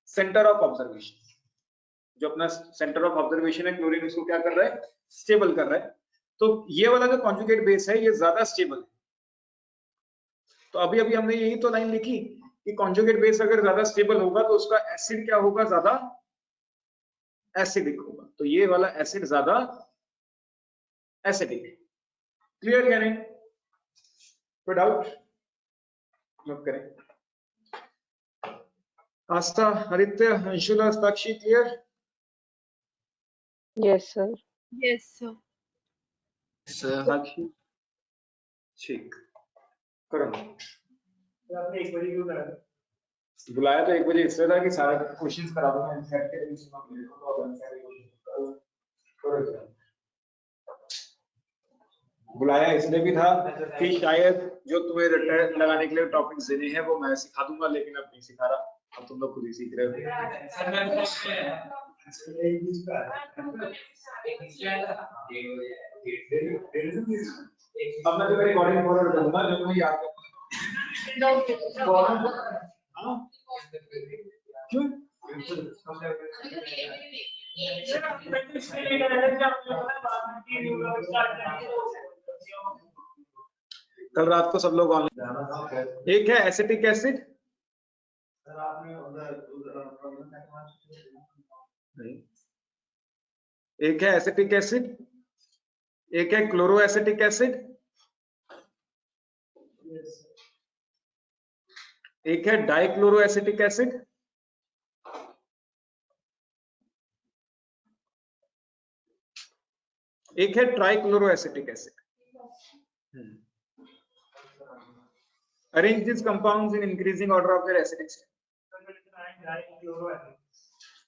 centre of observation. जो अपना सेंटर ऑफ ऑब्जर्वेशन है, क्लोरीन उसको क्या कर रहा है, स्टेबल कर रहा है। तो ये वाला जो कॉन्जुगेट बेस है ये ज्यादा स्टेबल है। तो अभी अभी हमने यही तो लाइन लिखी कि कॉन्जुगेट बेस अगर ज्यादा स्टेबल होगा तो उसका एसिड क्या होगा, ज्यादा एसिडिक होगा। तो ये वाला एसिड ज्यादा एसिडिक। क्लियर क्या नहीं, कोई डाउट मत करें। Aastha, Aditya, Anshula, Sakshi, clear? Yes, sir. Yes, sir. Sakshi ठीक करो। तो आपने एक बड़ी क्यों करा? बुलाया तो 1 बजे इसलिए था कि सारे क्वेश्चंस करा दूंगा एनसीईआरटी के, लेकिन सुना मेरे को तो एनसीईआरटी क्वेश्चन करो। बुलाया इसलिए भी था कि शायद जो तुम्हें रट्टा लगाने के लिए टॉपिक्स देने हैं वो मैं सिखा दूंगा, लेकिन अब नहीं सिखा रहा, अब तुम लोग खुद ही सीख रहे हो। अब मैं तुम्हें रिकॉर्डिंग फॉरवर्ड करूंगा जो तुम्हें याद हाँ? क्यों? कल रात को सब लोग ऑनलाइन। एक है एसिटिक एसिड, एक है एसिटिक एसिड, एक है क्लोरो एसिटिक एसिड, एक है डाइक्लोरो एसिटिक एसिड, एक है trichloro acetic acid. Arrange this compounds in increasing order of their acidic state.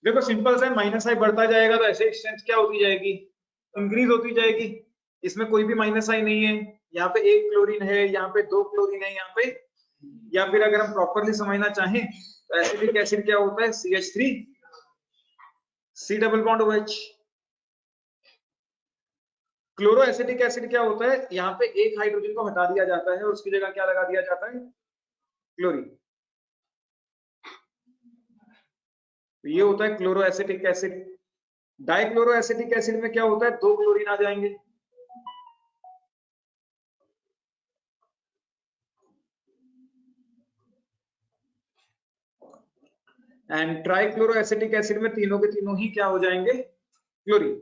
देखो सिंपल सा, माइनस आई बढ़ता जाएगा तो एसिडिक स्ट्रेंथ क्या होती जाएगी, इंक्रीज होती जाएगी। इसमें कोई भी माइनस आई नहीं है, यहाँ पे 1 क्लोरीन है, यहाँ पे 2 क्लोरीन है, यहाँ पे। या फिर अगर हम प्रॉपरली समझना चाहें तो एसिडिक एसिड क्या होता है, CH3 C double bond OH। Chloro acetic acid क्या होता है, यहाँ पे एक हाइड्रोजन को हटा दिया जाता है और उसकी जगह क्या लगा दिया जाता है, क्लोरीन। तो ये होता है chloro acetic acid. Dichloro acetic acid में क्या होता है, 2 क्लोरीन आ जाएंगे। एंड ट्राइक्लोरो एसिटिक एसिड में तीनों के तीनों ही क्या हो जाएंगे, क्लोरीन।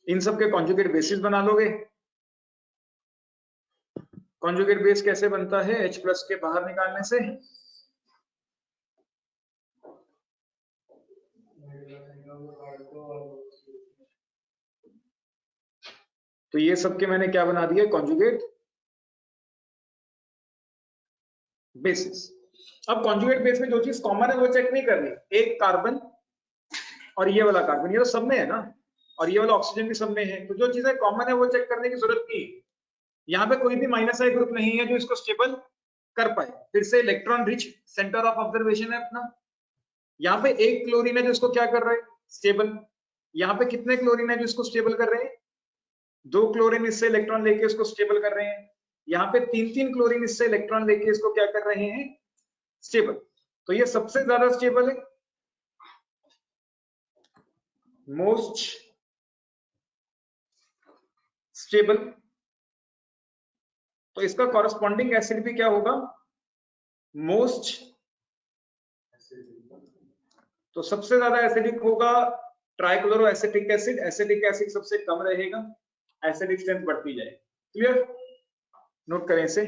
इन सब के कॉन्जुगेट बेसिस बना लोगे। कॉन्जुगेट बेस कैसे बनता है? H प्लस के बाहर निकालने से। तो ये सब के मैंने क्या बना दिया? Conjugate basis. अब कॉन्जुगेट बेस में जो चीज कॉमन है वो चेक नहीं करनी। एक कार्बन और ये वाला कार्बन, ये तो सब में है ना, और ये वाला ऑक्सीजन भी सब में है, तो जो चीजें कॉमन है वो चेक करने की जरूरत नहीं है। यहाँ पे कोई भी माइनस आई ग्रुप नहीं है जो इसको स्टेबल कर पाए। फिर से electron rich centre of observation है अपना। यहाँ पे एक क्लोरीन है जो इसको क्या कर रहे हैं? स्टेबल। यहाँ पे कितने क्लोरीन है जो इसको स्टेबल कर रहे हैं? 2 क्लोरीन इससे इलेक्ट्रॉन लेके इसको स्टेबल कर रहे हैं। यहाँ पे 3 क्लोरीन इससे इलेक्ट्रॉन लेके इसको क्या कर रहे हैं? स्टेबल। तो ये सबसे ज्यादा स्टेबल है, मोस्ट स्टेबल। तो इसका कॉरेस्पॉन्डिंग एसिड भी क्या होगा? मोस्ट। तो सबसे ज्यादा एसिडिक होगा trichloro acetic acid. Acetic acid सबसे कम रहेगा, एसिडिक स्ट्रेंथ बढ़ती जाए। क्लियर? नोट करें इसे।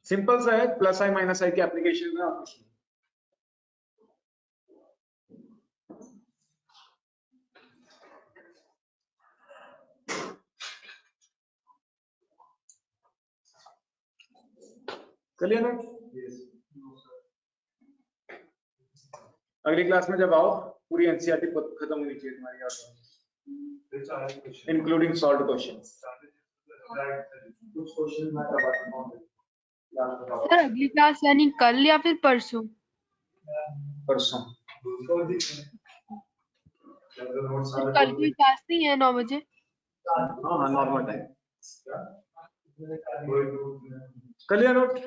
सिंपल सा है, प्लस आई माइनस आई के एप्लीकेशन में आप चलिए ना। अगली क्लास में जब आओ पूरी एनसीईआरटी खत्म होनी चाहिए तुम्हारी, इंक्लूडिंग सॉल्व क्वेश्चन। सर अगली क्लास यानी कल या फिर परसों? परसों। सर कल कोई क्लास नहीं है 9 बजे? हाँ हाँ नॉर्मल टाइम। Clear note?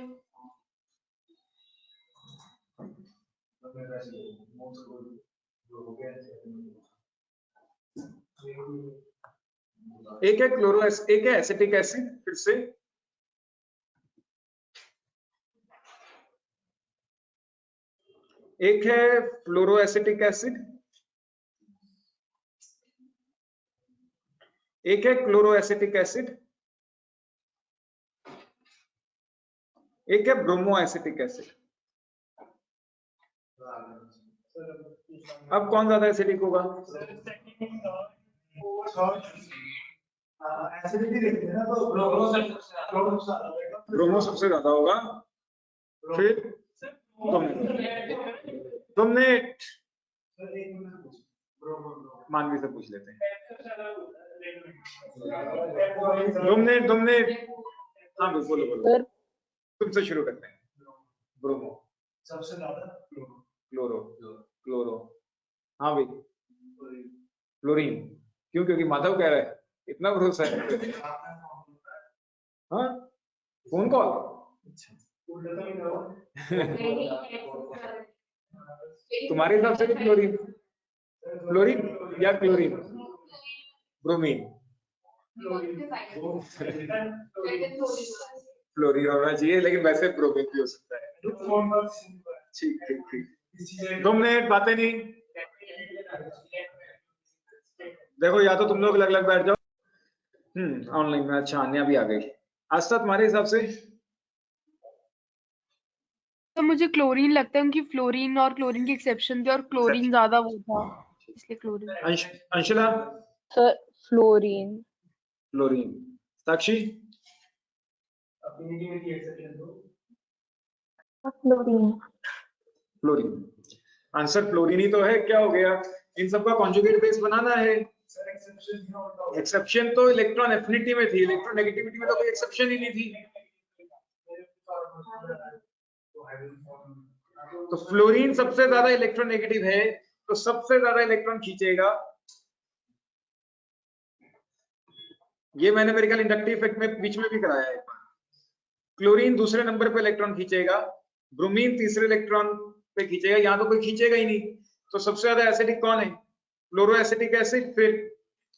एक है क्लोरो, एक है एसिटिक एसिड। फिर से एक है फ्लोरो एसिटिक एसिड, एक है क्लोरो एसिटिक एसिड, एक है ब्रोमो एसिटिक एसिड। अब कौन ज्यादा एसिडिक होगा? ब्रोमो सबसे ज्यादा होगा। फिर तुमने मानवी से पूछ लेते हैं। तुमने हाँ बोलो बोलो, तुमसे शुरू करते हैं। ब्रोमो सबसे ज्यादा, क्लोरो क्लोरो, हाँ भाई क्लोरीन। क्यों? क्योंकि माधव कह रहा है, इतना भरोसा है। हाँ फोन कॉल। तुम्हारे हिसाब से क्लोरीन, क्लोरीन या क्लोरीन? ब्रोमीन। फ्लोरीन होना चाहिए, लेकिन वैसे ब्रोमीन भी हो सकता है। ठीक ठीक ठीक। 2 मिनट बातें नहीं। देखो या तो तुम लोग अलग अलग बैठ जाओ। ऑनलाइन में। अच्छा अन्या भी आ गई। आज तक तुम्हारे हिसाब से? तो मुझे क्लोरीन लगता है कि फ्लोरीन और क्लोरीन की एक्सेप्शन थी और क्लोरीन ज्यादा वो था, इसलिए chlorine. Anshula? Sir fluorine. Fluorine. Sakshi? Fluorine. Fluorine. Answer fluorine ही तो है। क्या हो गया? इन सबका कॉन्जुगेट बेस बनाना है। एक्सेप्शन तो इलेक्ट्रॉन एफिनिटी में थी, इलेक्ट्रॉन नेगेटिविटी में तो कोई एक्सेप्शन ही नहीं थी। तो फ्लोरीन सबसे ज्यादा इलेक्ट्रॉन नेगेटिव है, तो सबसे ज्यादा इलेक्ट्रॉन खींचेगा। ये मैंने मेरे ख्याल इंडक्टिव इफेक्ट में बीच में भी कराया है। क्लोरीन दूसरे नंबर पे इलेक्ट्रॉन खींचेगा, ब्रोमीन तीसरे इलेक्ट्रॉन पे खींचेगा। यहाँ तो कोई खींचेगा ही नहीं। तो सबसे ज्यादा एसिडिक कौन है? फ्लोरो एसिटिक एसिड, फिर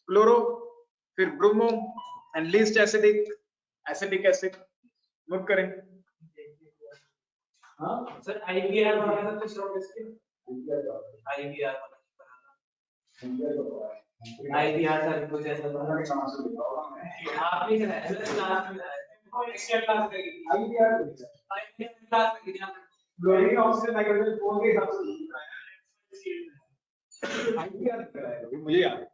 क्लोरो, फिर bromo and least acidic acid. Note करें। हाँ सर IBR वाला तो कुछ और इसके IBR सर कुछ ऐसा आपने कराया सर क्लास में और एक्स्ट्रा क्लास करेगी IBR क्लास करेगी क्लोरीन ऑक्सीजन नाइट्रोजन फोन के हिसाब से IBR कराया मुझे याद है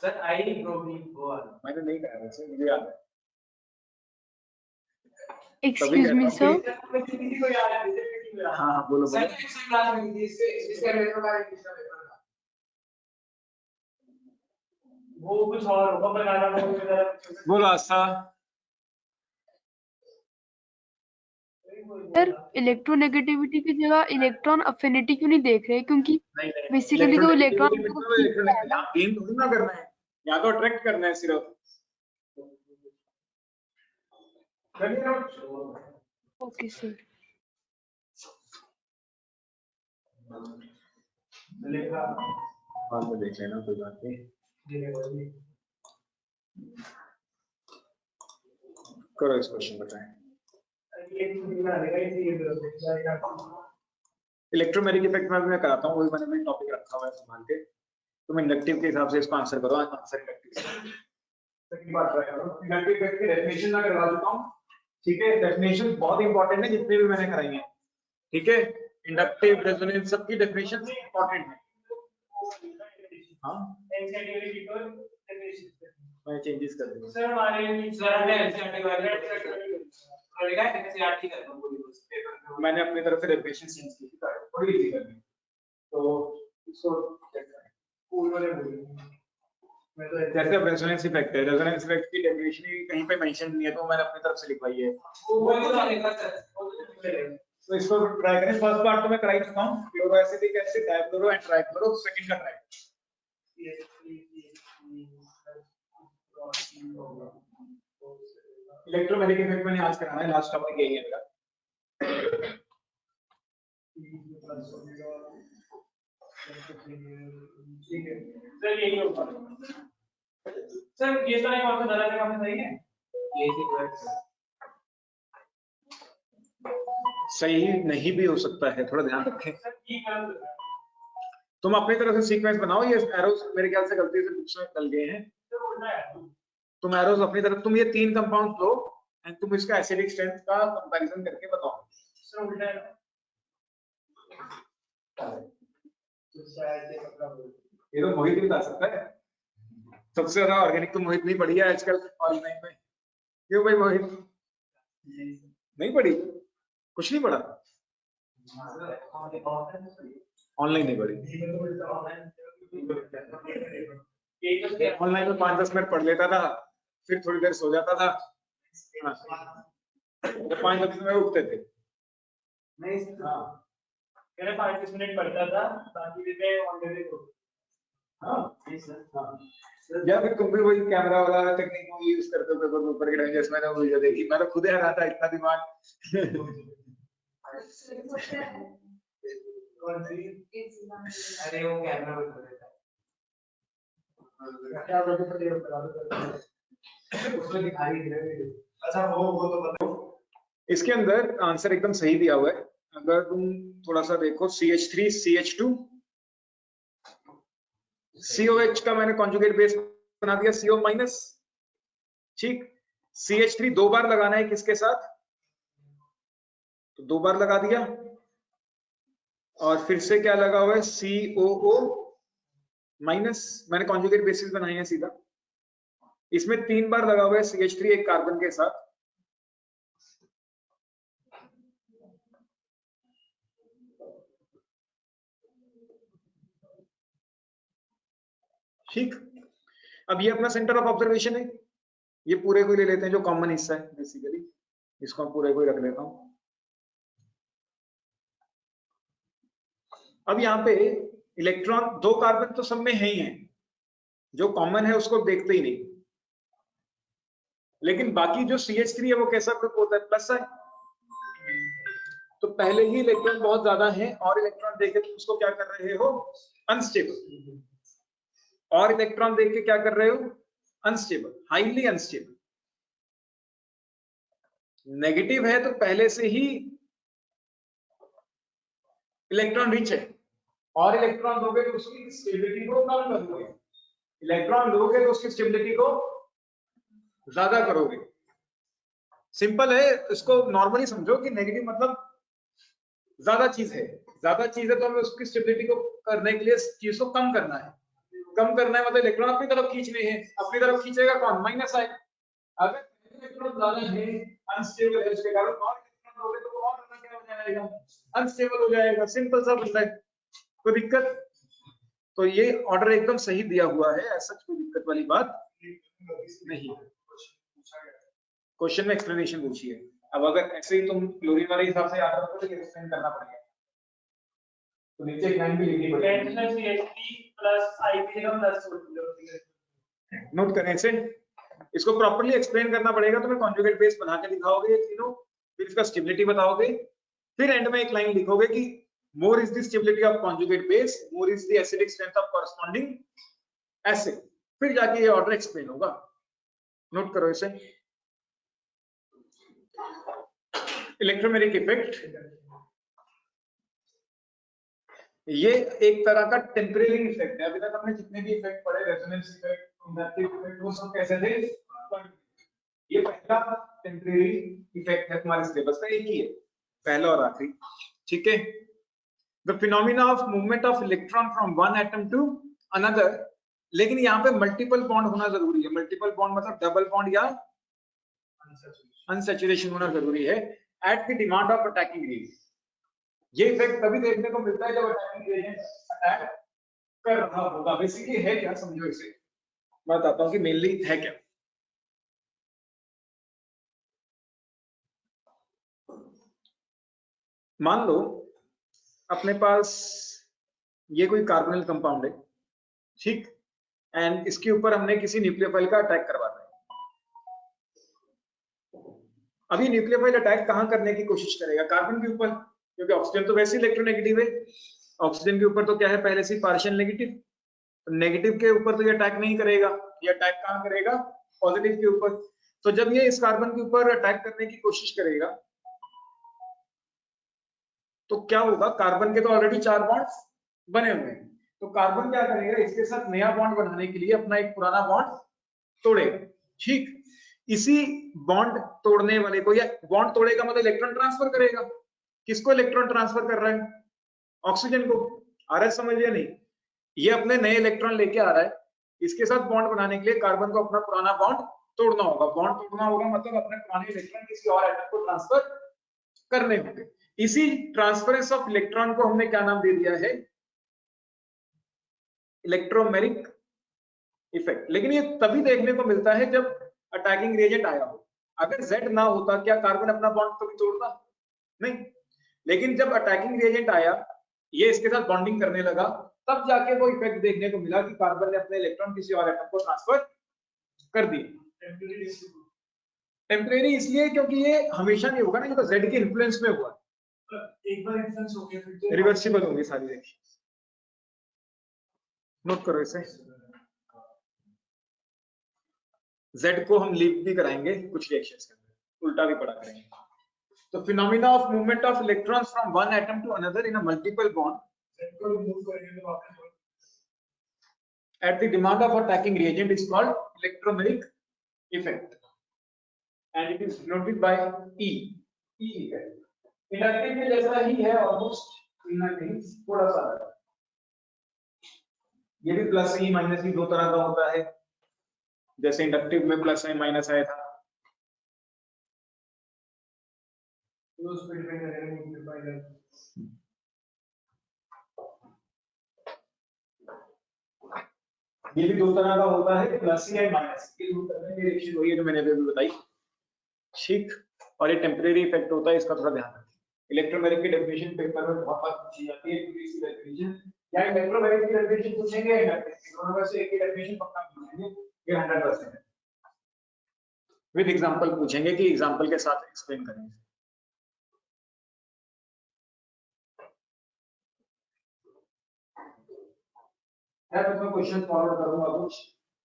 सर I ब्रोमीन वो मैंने नहीं कराया वैसे मुझे याद है। Excuse me, sir. किसी को याद है हाँ बोलो सर एक्स्ट्रा क्लास में इसका पेपर का इसका पेपर का वो कुछ और होगा बनाना बोलो आस्था। सर इलेक्ट्रोनेगेटिविटी की जगह इलेक्ट्रॉन अफिनिटी क्यों नहीं देख रहे? क्योंकि बेसिकली तो इलेक्ट्रॉन गेम थोड़ी ना करना है, या तो अट्रैक्ट करना है सिर्फ। Okay sir. बाद में देख लेना, कोई बात नहीं। करो इस क्वेश्चन बताएं। इलेक्ट्रोमैग्नेटिक इफेक्ट में कराता हूँ, वही मैंने टॉपिक रखा हुआ है संभाल के। तुम इंडक्टिव के हिसाब से इसको आंसर करो। आंसर इंडक्टिव सेकंड बात ट्राई करो। इंडक्टिव इफेक्ट की डेफिनेशन मैं करवा देता हूँ, ठीक है। डेफिनेशन बहुत इंपॉर्टेंट है, जितने भी मैंने कराई है, ठीक है। इंडक्टिव रेजोनेंस सबकी डेफिनेशन इंपॉर्टेंट है। हाँ मैं चेंजेस कर दूंगा सर हमारे मैंने अपनी तरफ से डेफिनेशन चेंज की थी थोड़ी इजी करनी, तो इसको स्कूल वाले बोले मैं तो जैसे अब रेजोनेंस इफेक्ट है, रेजोनेंस इफेक्ट की डेफिनेशन ही कहीं पे मेंशन नहीं है, तो मैंने अपनी तरफ से लिखवाई है। तो इसको ट्राई करें। फर्स्ट पार्ट तो मैं कराई चुका हूं, फ्लोरोएसिटिक एसिड, डाइफ्लोरो एंड ट्राइफ्लोरो। सेकंड का ट्राई इलेक्ट्रोमैग्नेटिक इफेक्ट मैंने आज कराना है, लास्ट टॉपिक यही है मेरा। ठीक है सर यही होगा सर। ये सारे कौन सा धरा का सही है? सही नहीं भी हो सकता है, थोड़ा ध्यान रखें। तुम अपनी तरफ से सीक्वेंस बनाओ। ये एरोस मेरे ख्याल से गलती से बुक्स में डल गए हैं। तुम एरोस अपनी तरफ, तुम ये 3 कंपाउंड लो एंड तुम इसका एसिडिक स्ट्रेंथ का कंपैरिजन करके बताओ। सर उल्टा है। ये तो मोहित भी बता सकता है। सबसे ज्यादा ऑर्गेनिक तो मोहित नहीं पढ़ी है आजकल ऑनलाइन में। क्यों भाई मोहित नहीं पढ़ी? कुछ नहीं पढ़ा? ऑनलाइन नहीं पढ़ी? ऑनलाइन में 5-10 मिनट पढ़ लेता था, फिर थोड़ी देर सो जाता था। 5-10 मिनट उठते थे। नहीं हाँ 5-10 मिनट पढ़ता था, बाकी मैं ऑनलाइन को। हाँ या फिर तुम भी वही कैमरा वाला टेक्निक को यूज करते हो पेपर ऊपर के टाइम, जैसे मैंने वीडियो देखी। मैं तो खुद हैरान था, इतना दिमाग। कौन सी? अरे वो कैमरा बता देता है। उसमें दिखाई दे रहा है। अच्छा वो तो बताओ। इसके अंदर आंसर एकदम सही दिया हुआ है। अगर तुम थोड़ा सा देखो, CH3 CH2 COH का मैंने कॉन्जुगेट बेस बना दिया CO माइनस, ठीक। CH3 2 बार लगाना है किसके साथ, तो 2 बार लगा दिया। और फिर से क्या लगा हुआ है, COO माइनस। मैंने कॉन्जुगेट बेसिस बनाई है सीधा। इसमें 3 बार लगा हुआ है CH3 एक कार्बन के साथ। ठीक। अब ये अपना सेंटर ऑफ ऑब्जर्वेशन है। ये पूरे को ले लेते हैं जो कॉमन हिस्सा है बेसिकली। इसको हम पूरे को ही रख लेता हूं। अब यहाँ पे इलेक्ट्रॉन 2 कार्बन तो सब में है ही है, जो कॉमन है उसको देखते ही नहीं। लेकिन बाकी जो CH3 है वो कैसा ग्रुप होता है, प्लस है। तो पहले ही इलेक्ट्रॉन बहुत ज्यादा है और इलेक्ट्रॉन देख के तुम उसको क्या कर रहे हो, अनस्टेबल। और इलेक्ट्रॉन देख के क्या कर रहे हो, अनस्टेबल, हाईली अनस्टेबल। नेगेटिव है तो पहले से ही इलेक्ट्रॉन रिच है, और इलेक्ट्रॉन दोगे तो उसकी स्टेबिलिटी को कम करोगे, इलेक्ट्रॉन लोगे तो उसकी स्टेबिलिटी को ज्यादा करोगे। सिंपल है, इसको नॉर्मली समझो कि नेगेटिव मतलब ज्यादा चीज है, ज्यादा चीज है तो हमें उसकी स्टेबिलिटी को करने के लिए चीज को कम करना है, कम करना है मतलब इलेक्ट्रॉन अपनी तरफ खींचने हैं, अपनी तरफ खींचेगा कौन, माइनस आए। अगर इलेक्ट्रॉन ज्यादा है, अनस्टेबल है, उसके कारण और इलेक्ट्रॉन दोगे तो वो और क्या हो जाएगा, अनस्टेबल हो जाएगा। सिंपल सा बंदा है, कोई दिक्कत? तो ये ऑर्डर एकदम सही दिया हुआ है, ऐसा कोई दिक्कत वाली बात नहीं। क्वेश्चन में एक्सप्लेनेशन पूछी है। अब अगर ऐसे ही तुम क्लोरीन वाले हिसाब से याद रखो तो एक्सप्लेन करना पड़ेगा, तो नीचे एक लाइन भी लिखनी पड़ेगी। नोट करें इसे, इसको प्रॉपर्ली एक्सप्लेन करना पड़ेगा। तुम्हें कॉन्जुगेट बेस बना के दिखाओगे ये तीनों, फिर इसका स्टेबिलिटी बताओगे, फिर एंड में एक लाइन लिखोगे कि more is the stability of conjugate base, more is the acidic strength of corresponding acid, फिर जाके ये ऑर्डर एक्सप्लेन होगा। नोट करो इसे। इलेक्ट्रोमेरिक इफेक्ट, ये एक तरह का टेम्परेरी इफेक्ट है। अभी तक हमने जितने भी इफेक्ट पढ़े, रेजोनेंस इफेक्ट, इंडक्टिव इफेक्ट, वो सब कैसे थे? ये पहला टेम्परेरी इफेक्ट है तुम्हारे सिलेबस का, एक ही है, पहला और आखिरी, ठीक है। The phenomena of movement of electron from one atom to another, लेकिन यहाँ पे मल्टीपल बॉन्ड होना जरूरी है। मल्टीपल बॉन्ड मतलब डबल बॉन्ड या अनसैचुरेशन होना जरूरी है at the demand of attacking rays. ये इफेक्ट तभी देखने को मिलता है जब अटैकिंग एजेंट अटैक कर रहा होगा। बेसिकली है क्या, समझो इसे, मैं बताता हूं कि मेनली है क्या। मान लो अपने पास ये कोई कार्बोनिल कंपाउंड है, ठीक, एंड इसके ऊपर हमने किसी न्यूक्लियोफाइल का अटैक करवा दिया। अभी न्यूक्लियोफाइल अटैक कहां करने की कोशिश करेगा? कार्बन के ऊपर, क्योंकि ऑक्सीजन तो वैसे इलेक्ट्रोनेगेटिव है। ऑक्सीजन के ऊपर तो क्या है, पहले से पार्शियल नेगेटिव, नेगेटिव के ऊपर तो ये अटैक नहीं करेगा। ये अटैक कहां करेगा? पॉजिटिव के ऊपर। तो जब ये इस कार्बन के ऊपर अटैक करने की कोशिश करेगा तो क्या होगा, कार्बन के तो ऑलरेडी 4 बॉन्ड्स बने हुए हैं, तो कार्बन क्या करेगा, इसके साथ नया बॉन्ड बनाने के लिए अपना एक पुराना बॉन्ड तोड़ेगा, ठीक। इसी बॉन्ड तोड़ने वाले को, या बॉन्ड तोड़ेगा मतलब इलेक्ट्रॉन ट्रांसफर करेगा। किसको इलेक्ट्रॉन ट्रांसफर कर रहा है? ऑक्सीजन को। आ रहा है समझ या नहीं? ये अपने नए इलेक्ट्रॉन लेके आ रहा है, इसके साथ बॉन्ड बनाने के लिए कार्बन को अपना पुराना बॉन्ड तोड़ना होगा। बॉन्ड तोड़ना होगा मतलब अपने पुराने इलेक्ट्रॉन किसी और एटम को ट्रांसफर करने होंगे। इसी ट्रांसफरेंस ऑफ इलेक्ट्रॉन को हमने क्या नाम दे दिया है? Electromeric effect. लेकिन ये तभी देखने को मिलता है जब अटैकिंग रिएजेंट आया हो। अगर Z ना होता, क्या कार्बन अपना बॉन्ड कभी तोड़ता? नहीं। लेकिन जब अटैकिंग रिएजेंट आया, ये इसके साथ बॉन्डिंग करने लगा, तब जाके वो इफेक्ट देखने को मिला कि कार्बन ने अपने इलेक्ट्रॉन किसी और एटम को ट्रांसफर कर दिए। टेम्परेरी इसलिए क्योंकि ये हमेशा नहीं होगा ना, ये तो Z के इन्फ्लुएंस में हुआ। एक बार इन्फ्लुएंस हो गया फिर रिवर्सिबल होंगी सारी, देखिए नोट करो इसे। Z को हम लीव भी कराएंगे कुछ रिएक्शंस के अंदर, उल्टा भी पढ़ा करेंगे। तो phenomena of movement of electrons from one atom to another in a multiple bond को रिमूव करेंगे तो वापस at the demand of attacking reagent is called electromeric effect, and it is denoted by E effect. Inductive में जैसा ही है ऑलमोस्ट, इतना नहीं, थोड़ा सा अलग। ये भी प्लस ई माइनस ई दो तरह का होता है, जैसे इंडक्टिव में प्लस है माइनस आया था। तो उस पे डिपेंड करेगा। ये भी दो तरह का होता है, प्लस या माइनस। ये दो तरह की रिएक्शन हुई है जो मैंने अभी बताई, ठीक। और ये टेम्परेरी इफेक्ट होता है, इसका थोड़ा ध्यान रखें। इलेक्ट्रोमैग्नेटिक की डेफिनेशन पेपर में बहुत बार पूछी जाती है, पूरी सी डेफिनेशन या इलेक्ट्रोमैग्नेटिक की डेफिनेशन पूछेंगे या इलेक्ट्रिक दोनों में से एक की डेफिनेशन पक्का पूछेंगे, ये 100% है। विद एग्जांपल पूछेंगे कि एग्जांपल के साथ एक्सप्लेन करेंगे। मैं क्वेश्चन फॉरवर्ड करूंगा कुछ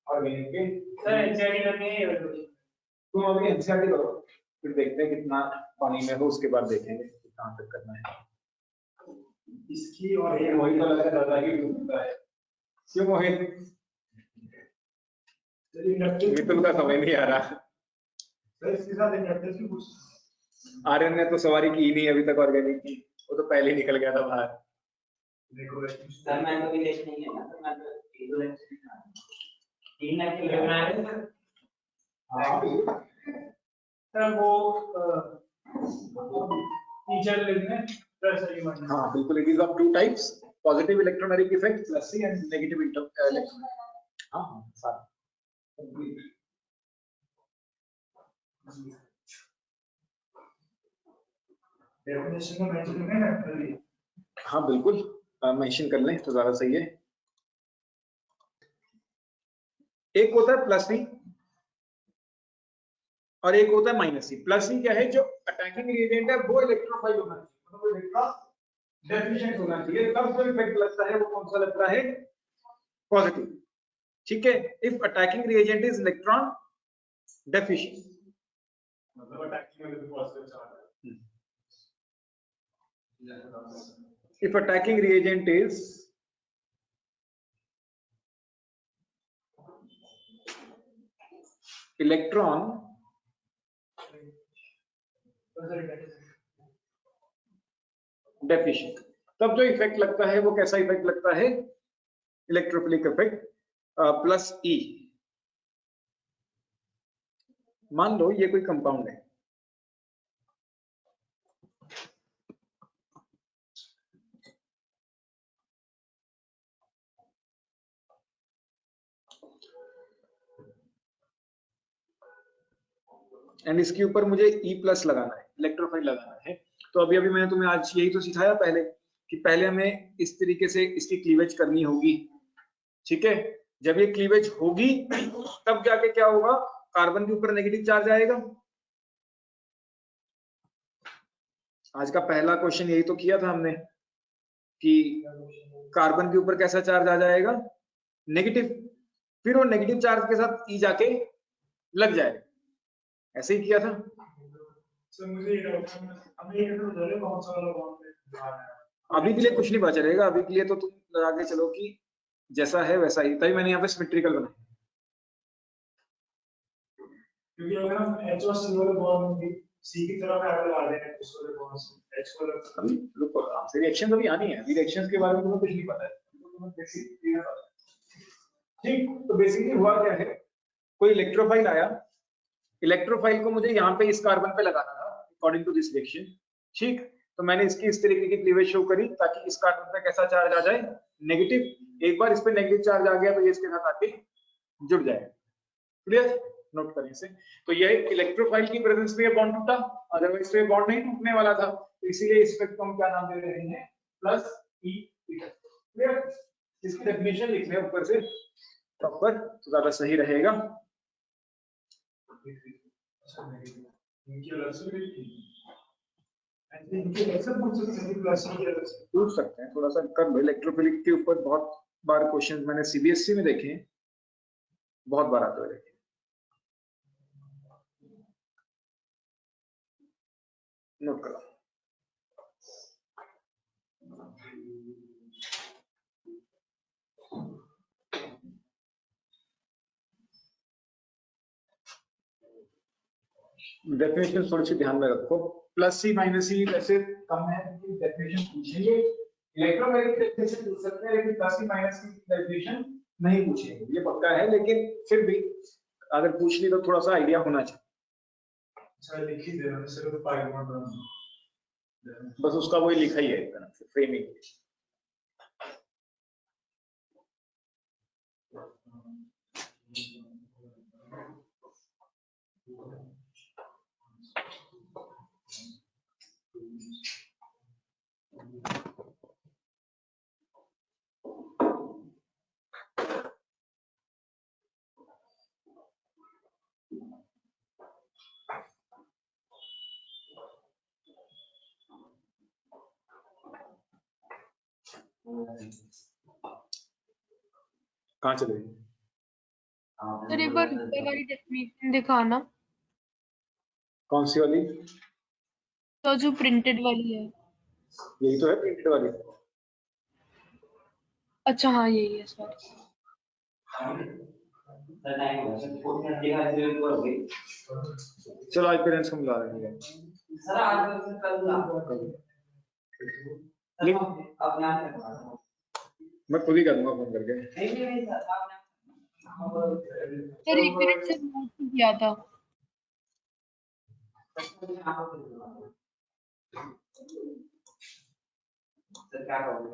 ऑर्गेनिक के। सर एनसीईआरटी करनी है ये वाली? तुम अभी एनसीईआरटी करो, फिर देखते हैं कितना पानी में हो, उसके बाद देखेंगे कहाँ तक करना है इसकी। और ये मोहित वाला दादा की डूबता है क्यों मोहित? मितुल का समझ नहीं आ रहा। सर इसके साथ इंडक्टेंस भी पूछ। आर्यन ने तो सवारी की ही नहीं अभी तक ऑर्गेनिक की, वो तो पहले ही निकल गया था बाहर। देखो सर मैं तो भी देख नहीं है ना, तो मैं तो 3 लाख के लगना है सर। हाँ सर वो टीचर लिखने प्लस आई वन। हाँ बिल्कुल, it is of two types, positive electronegative effect plus C and negative electron. हाँ सारा डेफिनेशन में मेंशन है ना। हाँ बिल्कुल मेंशन कर लें तो ज्यादा सही है। एक होता है प्लस सी और एक होता है माइनस सी। प्लस सी क्या है, जो अटैकिंग रिएजेंट है वो इलेक्ट्रोफाइल होना चाहिए, मतलब इलेक्ट्रॉन डेफिशिएंट होना चाहिए, तब जो इफेक्ट लगता है वो कौन सा लगता है, पॉजिटिव। ठीक है, if attacking reagent is electron deficient, मतलब अटैकिंग में भी पॉजिटिव चार्ज है। if attacking reagent is electron deficient, तब जो इफेक्ट लगता है वो कैसा इफेक्ट लगता है, इलेक्ट्रोफिलिक इफेक्ट प्लस ई। मान लो ये कोई कंपाउंड है, एंड इसके ऊपर मुझे ई प्लस लगाना है, इलेक्ट्रोफाइल लगाना है। तो अभी अभी मैंने तुम्हें आज यही तो सिखाया पहले कि पहले हमें इस तरीके से इसकी क्लीवेज करनी होगी। ठीक है, जब ये क्लीवेज होगी तब जाके क्या होगा, कार्बन के ऊपर नेगेटिव चार्ज आएगा। आज का पहला क्वेश्चन यही तो किया था हमने कि कार्बन के ऊपर कैसा चार्ज आ जाएगा, नेगेटिव, फिर वो नेगेटिव चार्ज के साथ ई जाके लग जाएगा, ऐसे ही किया था। सर मुझे ये डाउट है, हमें ये तो जरूर कौन सा वाला बॉन्ड है। अभी के लिए कुछ नहीं पता चलेगा, अभी के लिए तो तुम लगा के चलो कि जैसा है वैसा ही, तभी मैंने यहाँ पे सिमेट्रिकल बनाया, क्योंकि अगर हम H और C वाले बॉन्ड भी C की तरफ ऐड लगा दें उस वाले बॉन्ड से H वाला, अभी रुको आपसे रिएक्शन अभी आनी है, रिएक्शंस के बारे में तुम्हें कुछ नहीं पता है, तुम्हें बेसिक चीजें पता है। ठीक, तो बेसिकली हुआ क्या है, कोई इलेक्ट्रोफाइल आया, इलेक्ट्रोफाइल को मुझे यहाँ पे इस कार्बन पे लगाना था अकॉर्डिंग टू दिस रिएक्शन। ठीक, तो मैंने इसकी इस तरीके की क्लीवेज शो करी ताकि इस कार्बन पे कैसा चार्ज आ जाए, नेगेटिव। एक बार इस पे नेगेटिव चार्ज आ गया तो ये इसके साथ आके जुड़ जाएगा। क्लियर, नोट करें इसे। तो ये इलेक्ट्रोफाइल की प्रेजेंस में ये बॉन्ड टूटा, अदरवाइज तो ये बॉन्ड नहीं टूटने वाला था, तो इसीलिए इस इफेक्ट को हम क्या नाम दे रहे हैं, प्लस ई इफेक्ट। क्लियर, इसकी डेफिनेशन लिख लें ऊपर से प्रॉपर तो ज्यादा सही रहेगा। पूछ सकते हैं, थोड़ा सा कर लो, इलेक्ट्रोफिलिक के ऊपर बहुत बार क्वेश्चन मैंने सीबीएसई में देखे हैं, बहुत बार आते हुए देखे। नोट करो, डेफिनेशन थोड़ी सी ध्यान में रखो, प्लस सी माइनस सी वैसे कम है, डेफिनेशन पूछेंगे, इलेक्ट्रोमैग्नेटिक डेफिनेशन पूछ सकते हैं लेकिन प्लस सी माइनस की डेफिनेशन नहीं पूछेंगे, ये पक्का है, लेकिन फिर भी अगर पूछ ली तो थोड़ा सा आइडिया होना चाहिए। सर लिख ही दे रहा हूं, सिर्फ पाई बॉन्ड, बस उसका वही लिखा ही है एक तरह से फ्रेमिंग। कहाँ चले गए? सर एक बार ऊपर वाली डेफिनेशन दिखाना, कौन सी वाली? तो जो प्रिंटेड वाली है। यही तो है प्रिंटेड वाली। अच्छा हाँ यही है, सॉरी। चलो आज पेरेंट्स को मिला देंगे। सर आज लिख, अपना मैं खुद ही करूंगा फोन करके। नहीं सर सर एक मिनट से नोट किया था। सर क्या करोगे?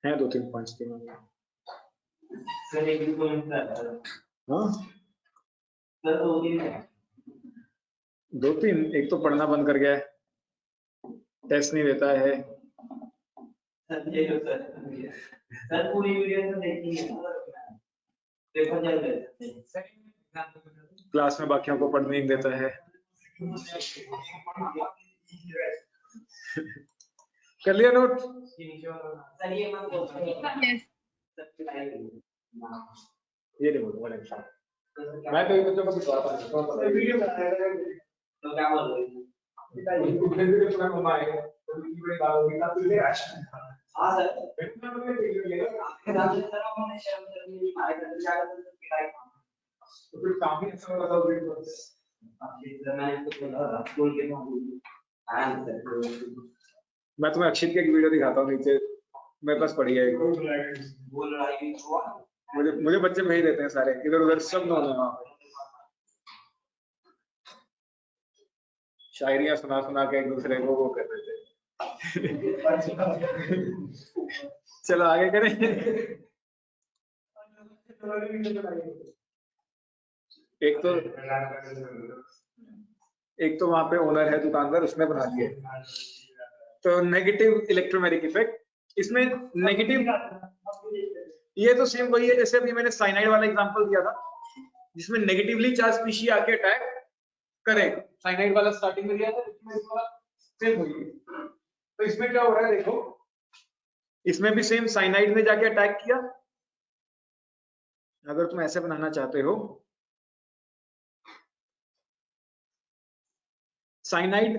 हैं 2-3 पॉइंट्स के में। सर एक भी पॉइंट हाँ सर 2 दिन है। 2-3, एक तो पढ़ना बंद कर गया है, टेस्ट नहीं देता है। सर ये लो सर पूरी वीडियो तो देखी है पेपर चल रहे क्लास में बाकियों को पढ़ने नहीं देता है। कर लिया नोट? सर ये मत बोलो यस ये नहीं बोलूंगा नेक्स्ट टाइम। मैं कई बच्चों को सिखाता हूँ वीडियो बनाएगा तो क्या बोल रहे हो? हाँ सर सर हमने शेयर करनी हमारे घर जा कर पिटाई तो फिर काफी अच्छा लगा वीडियो। सर मैंने तो बोला स्कूल के आराम सर मैं तुम्हें अक्षित की एक वीडियो दिखाता हूँ नीचे, मेरे पास पड़ी है एक। बोल रहा है हुआ मुझे बच्चे भेज देते हैं सारे इधर उधर, सब नौ वहाँ पे शायरियां सुना सुना के एक दूसरे को वो कर रहे थे। चलो आगे करें। एक तो वहां पे ओनर है दुकानदार, उसने बना दिया। तो नेगेटिव इलेक्ट्रोमैग्नेटिक इफेक्ट, इसमें नेगेटिव, ये तो सेम वही है जैसे अभी मैंने साइनाइड वाला एग्जांपल दिया था, जिसमें नेगेटिवली चार्ज स्पीशी आके अटैक करे। साइनाइड वाला स्टार्टिंग में दिया था, इसमें इस वाला सेम वही है। तो इसमें क्या हो रहा है देखो, इसमें भी सेम साइनाइड ने जाके अटैक किया। अगर तुम ऐसे बनाना चाहते हो, साइनाइड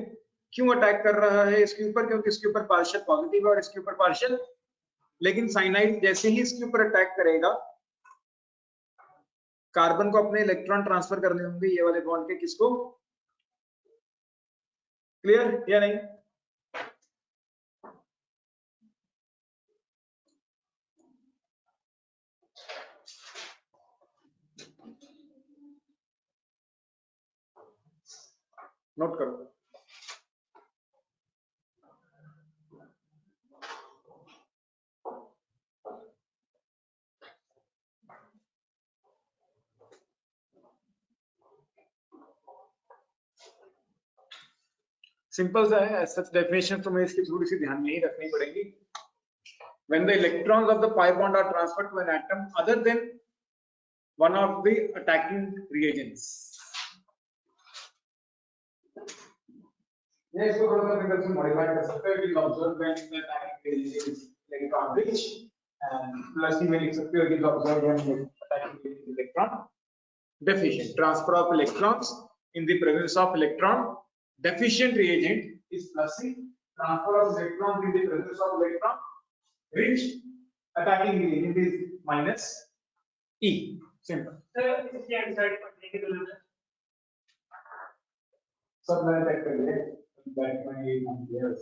क्यों अटैक कर रहा है इसके ऊपर, क्योंकि इसके ऊपर पार्शियल पॉजिटिव है और इसके ऊपर पार्शियल, लेकिन साइनाइड जैसे ही इसके ऊपर अटैक करेगा, कार्बन को अपने इलेक्ट्रॉन ट्रांसफर करने होंगे ये वाले बॉन्ड के, किसको? क्लियर या नहीं? नोट करो। सिंपल सा है, सच डेफिनेशन तो मैं इसकी थोड़ी सी ध्यान में ही रखनी पड़ेगी। When the electrons of the pi bond are transferred to an atom other than one of the attacking reagents, ये इसको थोड़ा सा फिगर से मॉडिफाई कर सकते हैं। It is observed when the attacking reagent is electron rich, and plus ही में लिख सकते हो it is observed when the attacking reagent is electron deficient. Transfer of electrons in the presence of electron deficient reagent is plus C. Transfer of electrons in the presence of electron rich attacking reagent is minus E. Simple. Sir इसके आंसर पढ़ने के लिए सब मैंने चेक कर लिया, बैक में ये नाम दिया है।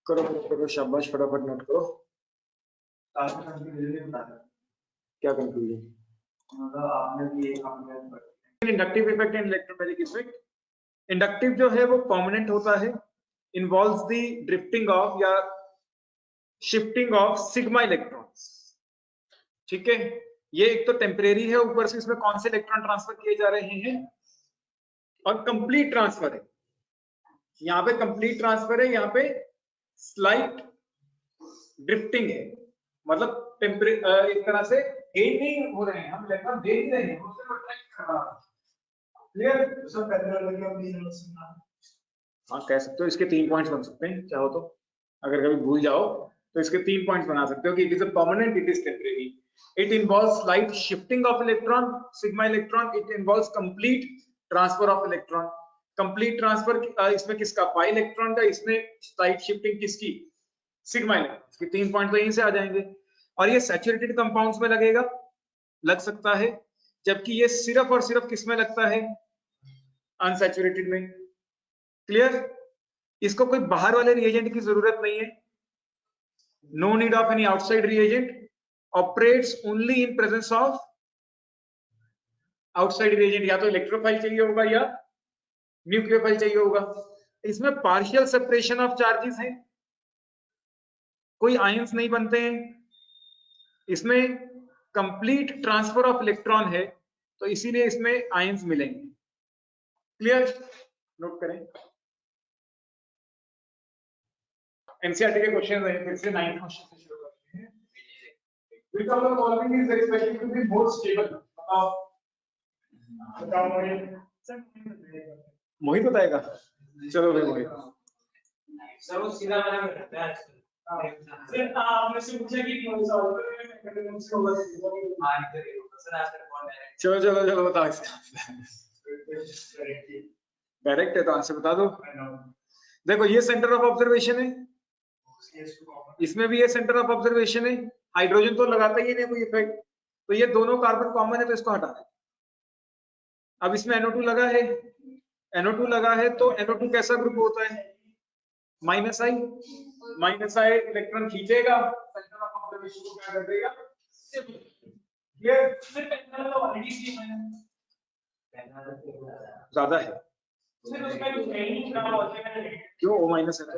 करो करो शाबाश, फटाफट नोट करो। क्या कंक्लूजन? मतलब आपने भी एक हमने inductive effect and electromagnetic effect. Inductive जो है वो परमानेंट होता है, इन्वॉल्व्स द ड्रिफ्टिंग ऑफ या शिफ्टिंग ऑफ सिग्मा इलेक्ट्रॉन्स। ठीक है, ये एक तो टेम्परेरी है, ऊपर से इसमें कौन से इलेक्ट्रॉन ट्रांसफर किए जा रहे हैं, और कंप्लीट ट्रांसफर है। यहाँ पे कंप्लीट ट्रांसफर है, यहाँ पे स्लाइट ड्रिफ्टिंग है, मतलब एक तरह से गेन नहीं हो रहे हैं हम, इलेक्ट्रॉन दे नहीं रहे हैं, उससे अट्रैक्ट कर रहा है। क्लियर? सर पहले वाले का भी समझ सुनना। हाँ कह सकते हो, इसके 3 पॉइंट्स बन सकते हैं चाहो तो, अगर कभी भूल जाओ तो इसके 3 पॉइंट्स बना सकते हो कि it is a permanent, it is temporary, it involves slight shifting of electron sigma electron, it involves complete transfer of electron, complete transfer इसमें किसका, पाई इलेक्ट्रॉन का, इसमें स्लाइट शिफ्टिंग किसकी, सिग्मा इलेक्ट्रॉन। इसके 3 पॉइंट तो यहीं से आ जाएंगे। और ये सैचुरेटेड कंपाउंड्स में लगेगा, लग सकता है, जबकि ये सिर्फ और सिर्फ किस में लगता है, अनसैचुरेटेड में। क्लियर? इसको कोई बाहर वाले रिएजेंट की जरूरत नहीं है, no need of any outside reagent, operates only in presence of outside reagent, या तो इलेक्ट्रोफाइल चाहिए होगा या न्यूक्लियोफाइल चाहिए होगा। इसमें पार्शियल सेपरेशन ऑफ चार्जेस है, कोई आयंस नहीं बनते हैं, इसमें कंप्लीट ट्रांसफर ऑफ इलेक्ट्रॉन है, तो इसीलिए इसमें आयंस मिलेंगे। क्लियर? नोट करें, एनसीईआरटी के क्वेश्चन है, फिर से 9th क्वेश्चन से शुरू करते हैं। Which of the following is expected to be more stable? बताओ मुझे। सर मोहित बताएगा, चलो भाई मोहित। सर वो सीधा वाला में रहता है सर आपने से पूछा कि कौन सा होगा, मैंने मुझसे होगा हाँ इधर सर आपका कौन है चलो चलो चलो बताओ इसका डायरेक्ट है तो आंसर बता दो। देखो ये सेंटर ऑफ ऑब्जर्वेशन है, इसमें भी ये सेंटर ऑफ ऑब्जर्वेशन है, हाइड्रोजन तो लगाता ही नहीं कोई इफेक्ट, तो ये दोनों कार्बन कॉमन है तो इसको हटा दें। अब इसमें NO2 लगा है, NO2 लगा है तो NO2 कैसा ग्रुप होता है, माइनस आई इलेक्ट्रॉन खींचेगा, सेंटर ऑफ ऑब्जर्वेशन को क्या कर देगा, क्लियर? सर पहला तो ऑलरेडी सी है, ज्यादा है सर उसका कुछ नहीं ना होता है, क्यों, O माइनस है तो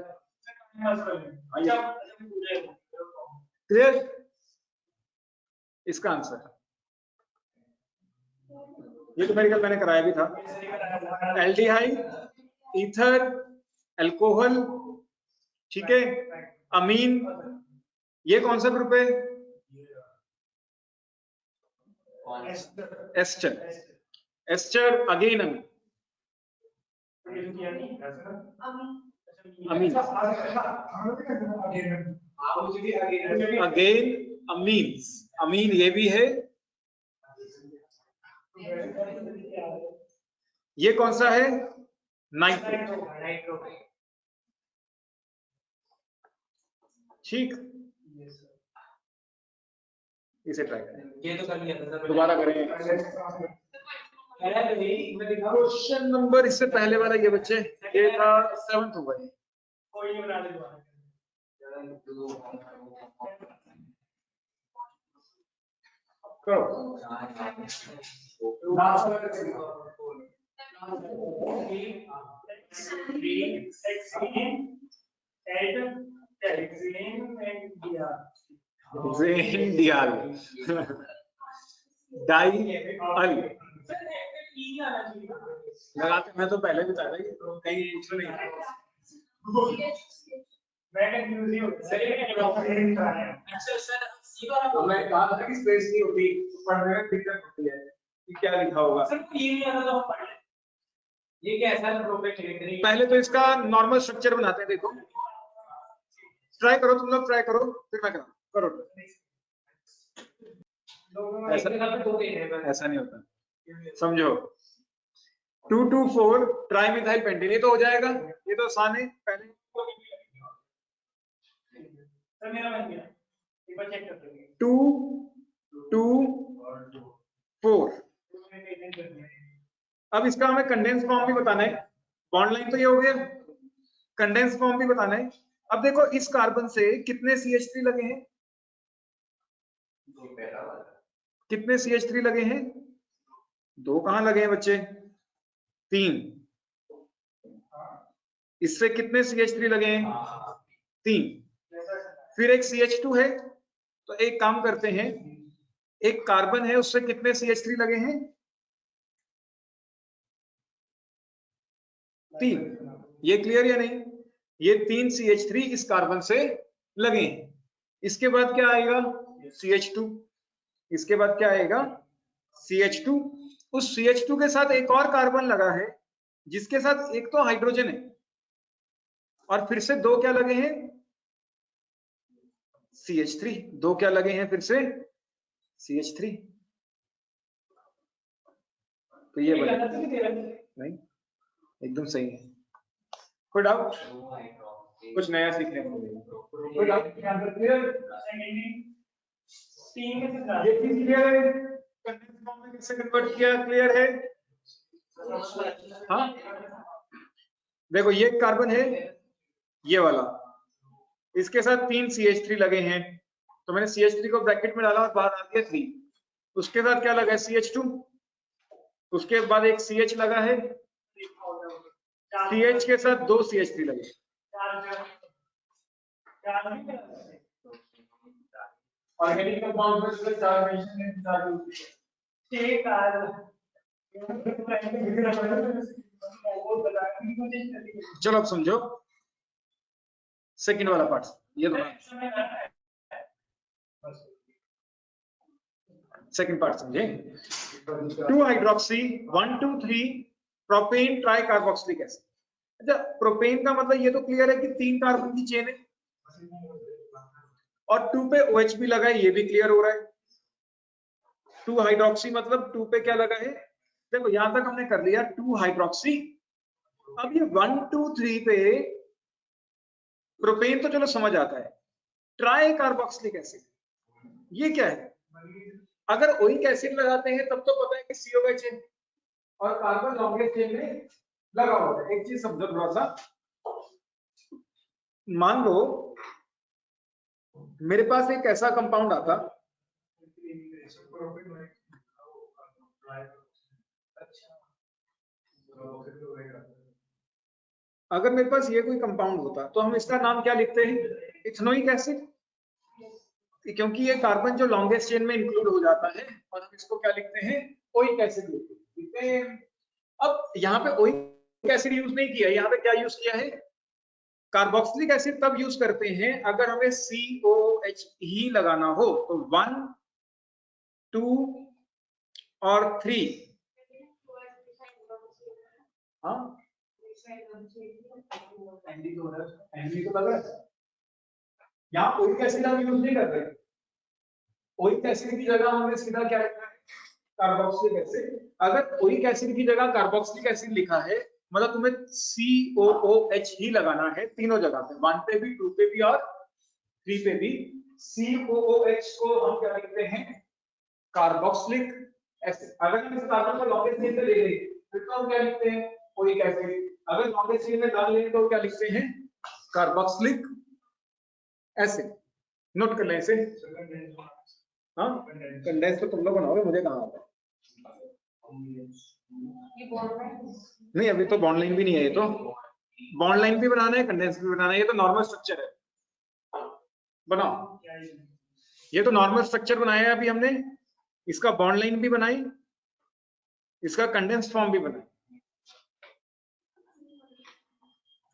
अच्छा क्लियर? इसका आंसर ये तो मेरे ख्याल मैंने कराया भी था, एल्डिहाइड, ईथर, अल्कोहल, ठीक है, अमीन, ये कौन सा ग्रुप है, एस्टर, एस्टर अगेन अमीन, अगेन अमीन्स, अमीन ये भी है, ये कौन सा है, नाइट्रो, ठीक, इसे ट्राई करें, ये तो कर लिया था सर दोबारा करें। क्वेश्चन नंबर इससे पहले वाला ये बच्चे, ये था 7th होगा ये, कोई नहीं बना दे दोबारा करो ज़ेनडियाल डाई अल लगाते, मैं तो पहले भी था भाई, तो कहीं इशू नहीं था। मैं कंफ्यूज ही हो गया अच्छा सर सी वाला तो मैं कहा था कि स्पेस नहीं होती, पढ़ने में दिक्कत होती है कि क्या लिखा होगा। सर ये नहीं आता तो हम पढ़ लें। ये क्या है सर प्रोफेक्ट इलेक्ट्रिक पहले तो इसका नॉर्मल स्ट्रक्चर बनाते हैं, देखो ट्राई करो, तुम लोग ट्राई करो, फिर मैं करो। ऐसा नहीं होता, समझो 2,2,4 ट्राइमिथाइल पेंटेन, ये तो हो जाएगा, ये तो आसान है। पहले सर मेरा बन गया, एक बार चेक करते हैं 2, 2, 4। अब इसका हमें कंडेंस फॉर्म भी बताना है, बॉन्ड लाइन तो ये हो गया, कंडेंस फॉर्म भी बताना है। अब देखो इस कार्बन से कितने CH3 लगे हैं, कितने CH3 लगे हैं, 2 कहां लगे हैं बच्चे, 3। इससे कितने CH3 लगे हैं, 3। फिर एक CH2 है, तो एक काम करते हैं, एक कार्बन है उससे कितने CH3 लगे हैं, 3। ये क्लियर या नहीं, ये 3 CH3 इस कार्बन से लगे हैं। इसके बाद क्या आएगा, CH2, इसके बाद क्या आएगा, CH2, उस CH2 के साथ एक और कार्बन लगा है जिसके साथ एक तो हाइड्रोजन है और फिर से दो क्या लगे हैं, CH3, दो क्या लगे हैं फिर से, CH3। तो ये नहीं, एकदम सही है। कोई डाउट, कुछ नया सीखने को मिलेगा। कोई डाउट? ये चीज क्लियर है, कंडेंस फॉर्म में कैसे कन्वर्ट किया, क्लियर है? हाँ, देखो ये कार्बन है, ये वाला, इसके साथ 3 CH3 लगे हैं, तो मैंने CH3 को ब्रैकेट में डाला और बाहर आ गया 3। उसके साथ क्या लगा है, CH2, उसके बाद एक CH लगा है, CH के साथ 2 CH3 लगे। ऑर्गेनिक कंपाउंड में इसका चार मेंशन है, चार यूज चलो अब समझो सेकंड वाला पार्ट, ये तो सेकंड पार्ट समझे। 2 hydroxy 1 2 3 propane try carboxylic acid. अच्छा, प्रोपेन का मतलब ये तो क्लियर है कि 3 कार्बन की चेन है और 2 पे OH भी लगा है, ये भी क्लियर हो रहा है। 2 हाइड्रोक्सी मतलब 2 पे क्या लगा है, देखो यहां तक हमने कर लिया 2 हाइड्रोक्सी। अब ये 1 2 3 पे प्रोपेन तो चलो समझ आता है, ट्राई कार्बोक्सिलिक एसिड ये क्या है? अगर ओइक एसिड लगाते हैं तब तो पता है कि COH है और कार्बन लॉन्गेस्ट चेन में लगा होता है। एक चीज समझो थोड़ा सा, मान लो मेरे पास एक ऐसा कंपाउंड आता, अगर मेरे पास ये कोई कंपाउंड होता तो हम इसका नाम क्या लिखते हैं, इथेनोइक एसिड, क्योंकि ये कार्बन जो लॉन्गेस्ट चेन में इंक्लूड हो जाता है और हम इसको क्या लिखते हैं, ओइक एसिड लिखते हैं। अब यहाँ पे ओइक एसिड यूज नहीं किया, यहाँ पे क्या यूज किया है, कार्बोक्सिलिक एसिड तब यूज करते हैं अगर हमें COH ही लगाना हो, तो 1 2 और 3। हाँ, तो लग रहा है यहाँ ओइक एसिड हम यूज नहीं कर रहे, ओइक एसिड की जगह हमने सीधा क्या लिखा है, कार्बोक्सिलिक एसिड। अगर ओइक एसिड की जगह कार्बोक्सिलिक एसिड लिखा है मतलब तुम्हें COOH ही लगाना है तीनों जगह पे, 1 पे भी, 2 पे भी और 3 पे भी। COOH को हम क्या लिखते हैं, कार्बोक्सिलिक एसिड। अगर हम इस कार्बन को लॉन्गेस्ट चेन पे ले लें फिर तो हम क्या लिखते हैं, ओइक एसिड। अगर लॉन्गेस्ट चेन में डाल लें तो क्या लिखते हैं, कार्बोक्सिलिक एसिड। नोट कर लें इसे। हाँ, कंडेंस तो तुम लोग बनाओगे, मुझे कहाँ आता है। नहीं, अभी तो बॉन्ड लाइन भी नहीं है, ये तो बॉन्ड लाइन भी बनाना है, कंडेंस भी बनाना है, ये तो नॉर्मल स्ट्रक्चर है। बनाओ, ये तो नॉर्मल स्ट्रक्चर बनाया है अभी हमने, इसका बॉन्ड लाइन भी बनाई, इसका कंडेंस फॉर्म भी बनाई,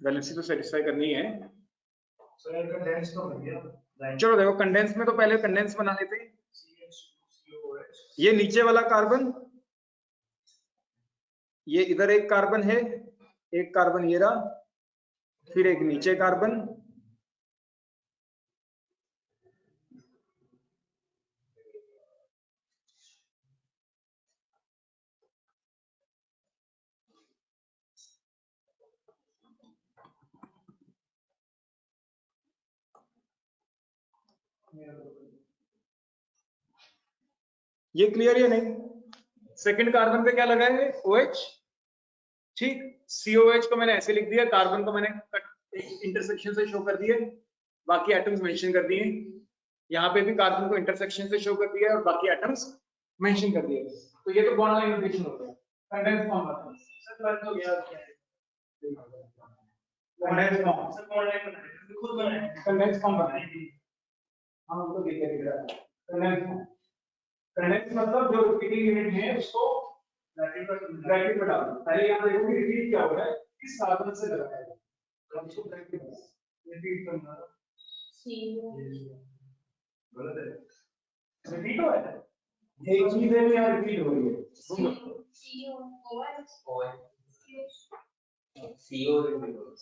वैलेंसी तो सेटिस्फाई करनी है। चलो देखो, कंडेंस में तो पहले कंडेंस बना लेते हैं। ये नीचे वाला कार्बन, ये इधर एक कार्बन है, एक कार्बन ये रहा, फिर एक नीचे कार्बन, ये क्लियर है नहीं? सेकंड कार्बन पे क्या लगा है, OH, ठीक। COH को मैंने ऐसे लिख दिया, कार्बन को मैंने इंटरसेक्शन से शो कर दिए, बाकी एटम्स मेंशन कर दिए। यहाँ पे भी कार्बन को इंटरसेक्शन से शो कर दिया और बाकी एटम्स मेंशन कर दिए। तो ये तो बॉन्ड लाइन नोटेशन होता है। कंडेंस फॉर्म आता है, सर बात हो गया क्या है, condense form, sir bond line बनाए खुद बनाए, कंडेंस फॉर्म बनाए हम उनको देख रहे हैं। कंडेंस फॉर्म, कंडेंस मतलब जो रिपीटिंग यूनिट है उसको ब्रैकेट में डालना। पहले यहाँ देखो कि रिपीट क्या हो रहा है, किस साधन से लगा है, तो उसको ब्रैकेट में रिपीट करना। सी गलत है, रिपीट हो रहा है, एक चीज है यहाँ रिपीट हो रही है।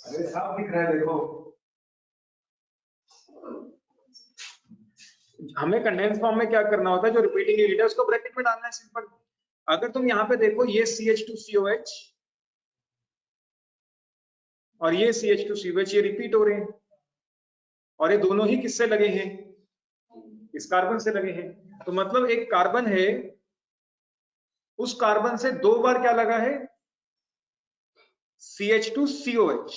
अरे साफ दिख रहा है, देखो हमें कंडेंस फॉर्म में क्या करना होता है, जो रिपीटिंग यूनिट है उसको ब्रैकेट में डालना है, सिंपल। अगर तुम यहाँ पे देखो ये CH2COH और ये CH2COH ये रिपीट हो रहे हैं, और ये दोनों ही किससे लगे हैं, इस कार्बन से लगे हैं। तो मतलब एक कार्बन है, उस कार्बन से दो बार क्या लगा है, CH2COH।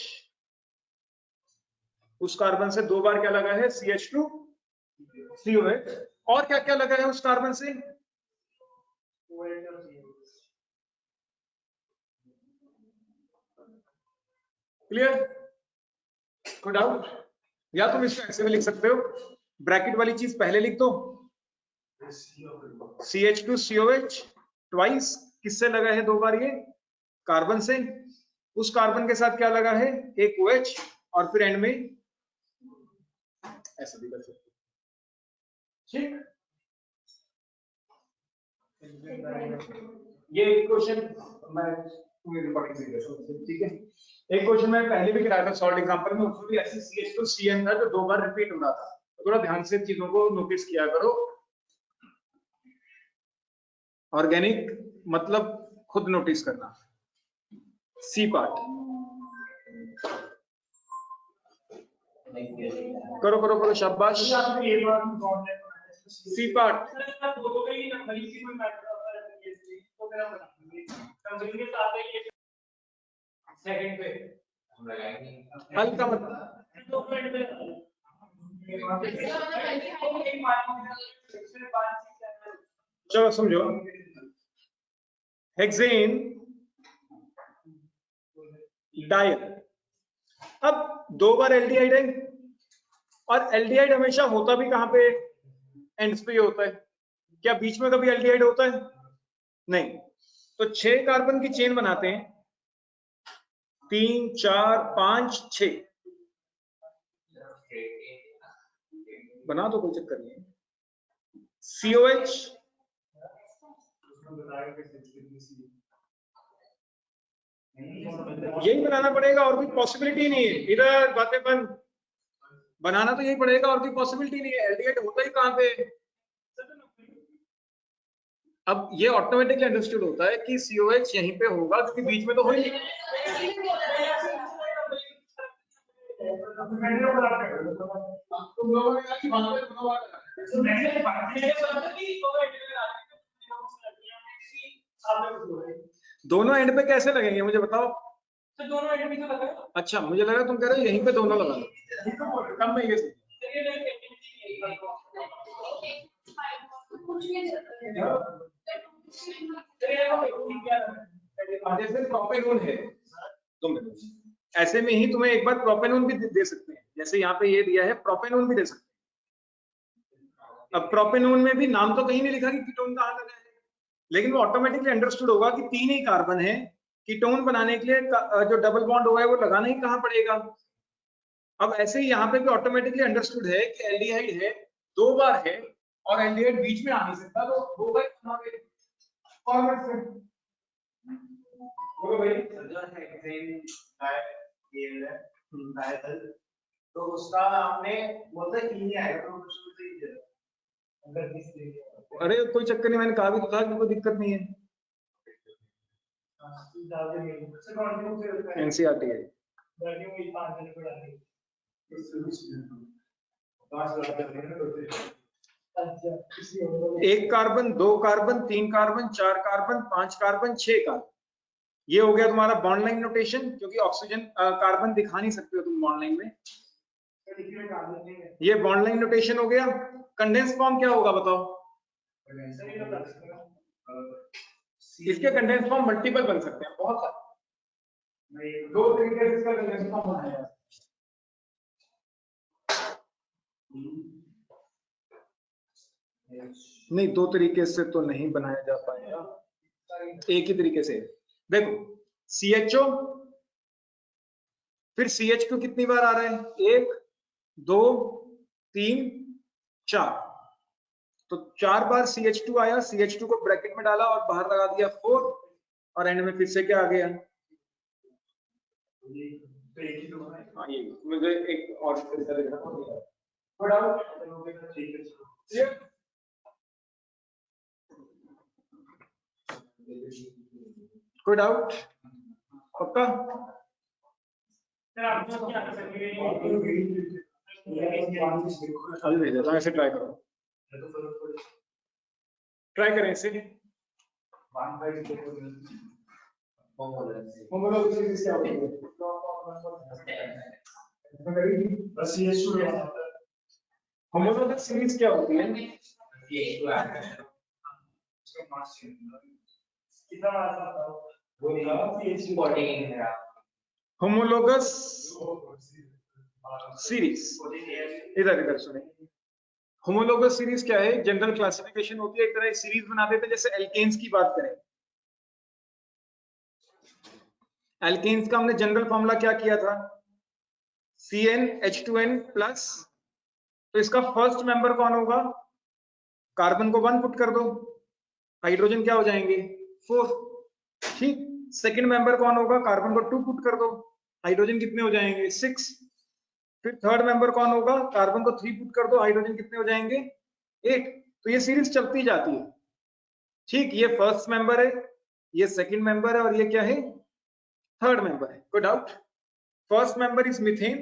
उस कार्बन से दो बार क्या लगा है, CH2COH। और क्या क्या लगा है उस कार्बन से, क्लियर, कोई डाउट? या तुम इसको ऐसे भी लिख सकते हो, ब्रैकेट वाली चीज पहले लिख दो, CH2COH ट्वाइस किससे लगा है, दो बार ये कार्बन से, उस कार्बन के साथ क्या लगा है, एक OH, और फिर एंड में ऐसे भी कर सकते हो, ठीक। ये एक क्वेश्चन मैं रिकॉर्डिंग से कर सकता हूं, ठीक है। एक क्वेश्चन मैं पहले भी कराया था सॉल्ट एग्जांपल में, उसमें भी ऐसे CH2CN था जो दो बार रिपीट हो रहा था। तो थोड़ा ध्यान से चीजों को नोटिस किया करो। ऑर्गेनिक मतलब खुद नोटिस करना। सी पार्ट करो करो करो, शाबाश। सी पार्ट सेकंड पे हल का मतलब चलो समझो, हेक्सेन डायल, अब दो बार एल्डिहाइड है, और एल्डिहाइड हमेशा होता भी कहां पे, एंड्स पे होता है। क्या बीच में कभी एल्डिहाइड होता है, नहीं। तो 6 कार्बन की चेन बनाते हैं, 3 4 5 6 बना दो, कोई चक्कर नहीं है। COH यही बनाना पड़ेगा, और कोई पॉसिबिलिटी नहीं है। इधर बातें बंद, बनाना तो यही पड़ेगा, और कोई पॉसिबिलिटी नहीं है। एल्डिहाइड होता ही कहां पे, अब ये ऑटोमेटिकली अंडरस्टूड होता है कि COH यहीं पे होगा, क्योंकि बीच में तो हो ही नहीं। दोनों एंड पे कैसे लगेंगे मुझे बताओ, तो दोनों एंड पे तो लगा। अच्छा मुझे लगा तुम कह रहे हो यहीं पे दोनों लगा दो, कब मैं ये जैसे प्रोपेनॉन है, तुम ऐसे में ही तुम्हें एक बार प्रोपेनॉन भी दे सकते हैं, जैसे यहाँ पे ये दिया है, प्रोपेनॉन भी दे सकते हैं। अब प्रोपेनॉन में भी नाम तो कहीं नहीं लिखा कि कीटोन कहाँ लगा है, लेकिन वो ऑटोमेटिकली अंडरस्टूड होगा कि 3 ही कार्बन है, कीटोन बनाने के लिए जो डबल बॉन्ड हुआ है वो लगाना ही कहाँ पड़ेगा। अब ऐसे ही यहाँ पे भी ऑटोमेटिकली अंडरस्टूड है कि एल्डिहाइड है, 2 बार है, और एल्डिहाइड बीच में आ नहीं सकता, तो 2 बार फॉरवर्ड से बोलो भाई। तो उसका हमने बोलते ही नहीं आएगा, तो अरे कोई चक्कर नहीं, मैंने कहा भी तो था कि कोई दिक्कत नहीं है, NCERT है। एक carbon, 2 carbon, 3 carbon, 4 carbon, 5 carbon, 6 carbon, ये हो गया तुम्हारा बॉन्ड लाइन नोटेशन, क्योंकि ऑक्सीजन कार्बन दिखा नहीं सकते हो तुम बॉन्ड लाइन में, ये बॉन्ड लाइन नोटेशन हो गया। कंडेंस फॉर्म क्या होगा बताओ, इसके कंडेंस फॉर्म मल्टीपल बन सकते हैं, बहुत सारे, 2 तरीके से इसका कंडेंस फॉर्म बनाया है। नहीं, 2 तरीके से तो नहीं बनाया जा पाएगा, एक ही तरीके से। देखो CHO, फिर CH2 कितनी बार आ रहा है, 1 2 3 4, तो 4 बार CH2 आया, CH2 को ब्रैकेट में डाला और बाहर लगा दिया 4 और एंड में फिर से क्या आ गया? हाँ ये मुझे एक और तरीका देखना पड़ेगा। कोई डाउट? पक्का? अभी भेज देता हूँ, ऐसे ट्राई करो, ट्राई करें इसे। होमोलोगस सीरीज क्या होती है? होमोलोगस सीरीज, इधर सुने, होमोलोगस सीरीज क्या है? जनरल क्लासिफिकेशन होती है, एक तरह सीरीज बना देते हैं। जैसे एल्केन्स की बात करें, एल्केन्स का हमने जनरल फॉर्मूला क्या किया था? CnH2n प्लस, तो इसका फर्स्ट मेंबर कौन होगा? कार्बन को 1 पुट कर दो, हाइड्रोजन क्या हो जाएंगे? 4। ठीक, सेकंड मेंबर कौन होगा? कार्बन को 2 पुट कर दो, हाइड्रोजन कितने हो जाएंगे? 6। फिर थर्ड मेंबर कौन होगा? कार्बन को 3 पुट कर दो, हाइड्रोजन कितने हो जाएंगे? 8। तो ये सीरीज चलती जाती है। ठीक, ये फर्स्ट मेंबर है, ये सेकंड मेंबर है और ये क्या है? थर्ड मेंबर है। कोई doubt? First member is methane,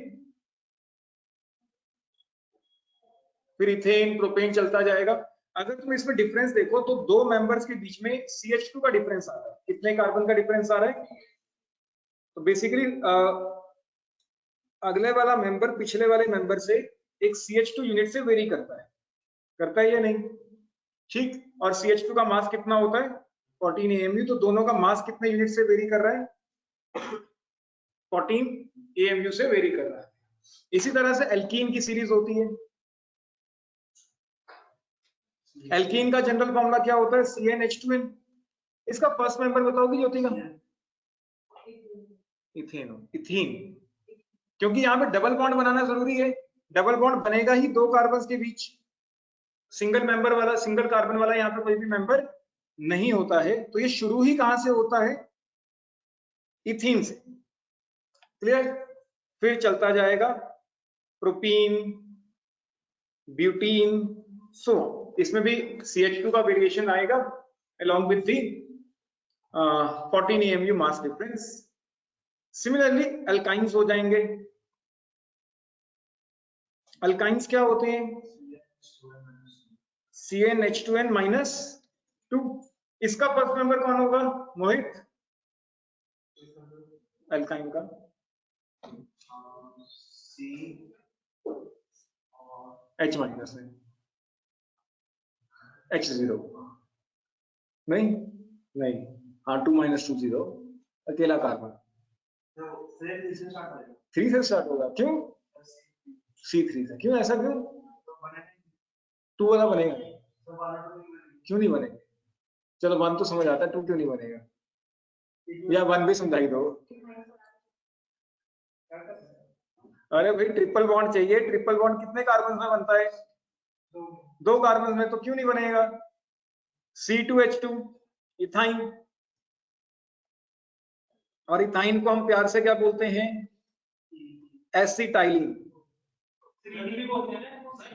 फिर इथेन, प्रोपेन, चलता जाएगा। अगर तुम इसमें डिफरेंस देखो तो दो मेंबर्स के बीच में CH2 का डिफरेंस आ रहा है। कितने कार्बन का डिफरेंस आ रहा है? तो बेसिकली अगले वाला मेंबर पिछले वाले मेंबर से एक CH2 यूनिट से वेरी करता है या नहीं? ठीक, और CH2 का मास कितना होता है? 14 AMU। तो दोनों का मास कितने यूनिट से वेरी कर रहा है? 14 AMU से वेरी कर रहा है। इसी तरह से एल्कीन की सीरीज होती है। एल्कीन का जनरल फॉर्मूला क्या होता है? CnH2n। इसका फर्स्ट मेंबर बताओगे ज्योति का? इथेन, क्योंकि यहाँ पे डबल बॉन्ड बनाना जरूरी है। डबल बॉन्ड बनेगा ही दो कार्बन के बीच, सिंगल मेंबर वाला, सिंगल कार्बन वाला यहाँ पे कोई भी मेंबर नहीं होता है। तो ये शुरू ही कहां से होता है? इथीन से। क्लियर? फिर चलता जाएगा प्रोपीन, ब्यूटीन, सो इसमें भी CH2 का वेरिएशन आएगा along with the 14 AMU mass difference. Similarly alkynes हो जाएंगे। अल्काइंस क्या होते हैं? CnH2n minus 2। इसका फर्स्ट मेंबर कौन होगा मोहित? अल्काइन का H माइनस है, H0 नहीं, हाँ 2 - 2 0, अकेला कार्बन 3 से स्टार्ट होगा। क्यों? C3 से। क्यों, ऐसा क्यों? 2 वाला बनेगा? क्यों नहीं बनेगा? चलो 1 तो समझ आता है, 2 क्यों नहीं बनेगा? या 1 भी समझाई दो। अरे भाई ट्रिपल बॉन्ड चाहिए। ट्रिपल बॉन्ड कितने कार्बन में बनता है? 2 कार्बन में, तो क्यों नहीं बनेगा? C2H2 इथाइन, और इथाइन को हम प्यार से क्या बोलते हैं? एसिटाइलिन।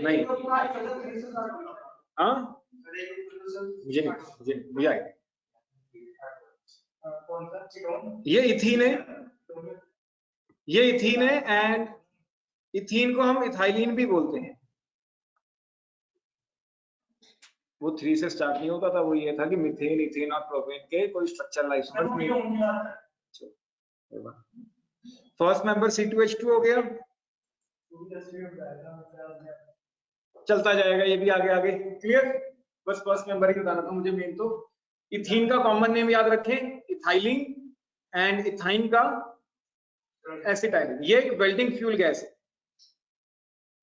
नहीं, हाँ मुझे आएगा। ये इथीन है, एंड इथीन को हम इथाइलिन भी बोलते हैं। वो 3 से स्टार्ट नहीं होता था, वो ये था कि मीथेन, इथेन और प्रोपेन के कोई स्ट्रक्चर लाइफ नहीं। फर्स्ट मेंबर C2H2 हो गया, चलता जाएगा ये भी आगे। क्लियर? बस फर्स्ट मेंबर ही बताना था मुझे मेन। तो इथीन का कॉमन नेम याद रखें, इथाइलिन, एंड इथाइन का एसिटाइलिन। ये एक वेल्डिंग फ्यूल गैस है।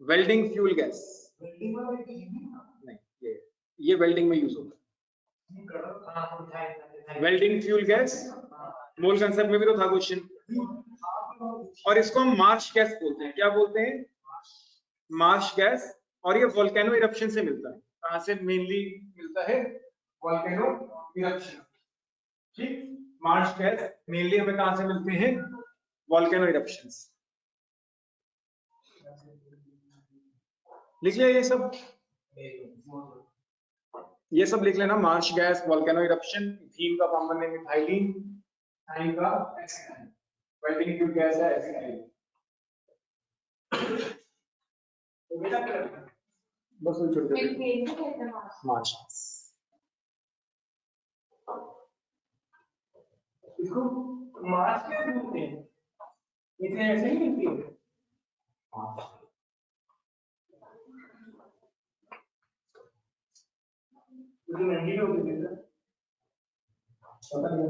वेल्डिंग फ्यूल गैस नहीं, ये वेल्डिंग में यूज होता है। वेल्डिंग फ्यूल गैस, मोल कंसेप्ट में भी तो था क्वेश्चन। और इसको हम मार्श गैस बोलते हैं। क्या बोलते हैं? Marsh gas. और ये वोल्केनो इरप्शन से मिलता है। कहां से मेनली मिलता है? Volcano eruption. ठीक, मार्च गैस मेनली हमें कहां से मिलते हैं? Volcano eruptions. लिख लिया ये सब लिख लेना। मार्च गैस, वोल्केनो इरप्शन, इथीन का कॉमन नेम इथाइलिन, इथाइन का एसिटाइल, वेल्डिंग ट्यूब गैस है एसिटाइल। तो बेटा बस वो छोटे मार्च। इसको मार्च के बोलते हैं, इसे ऐसे ही मिलती है। तो महंगी होती है ना, पता नहीं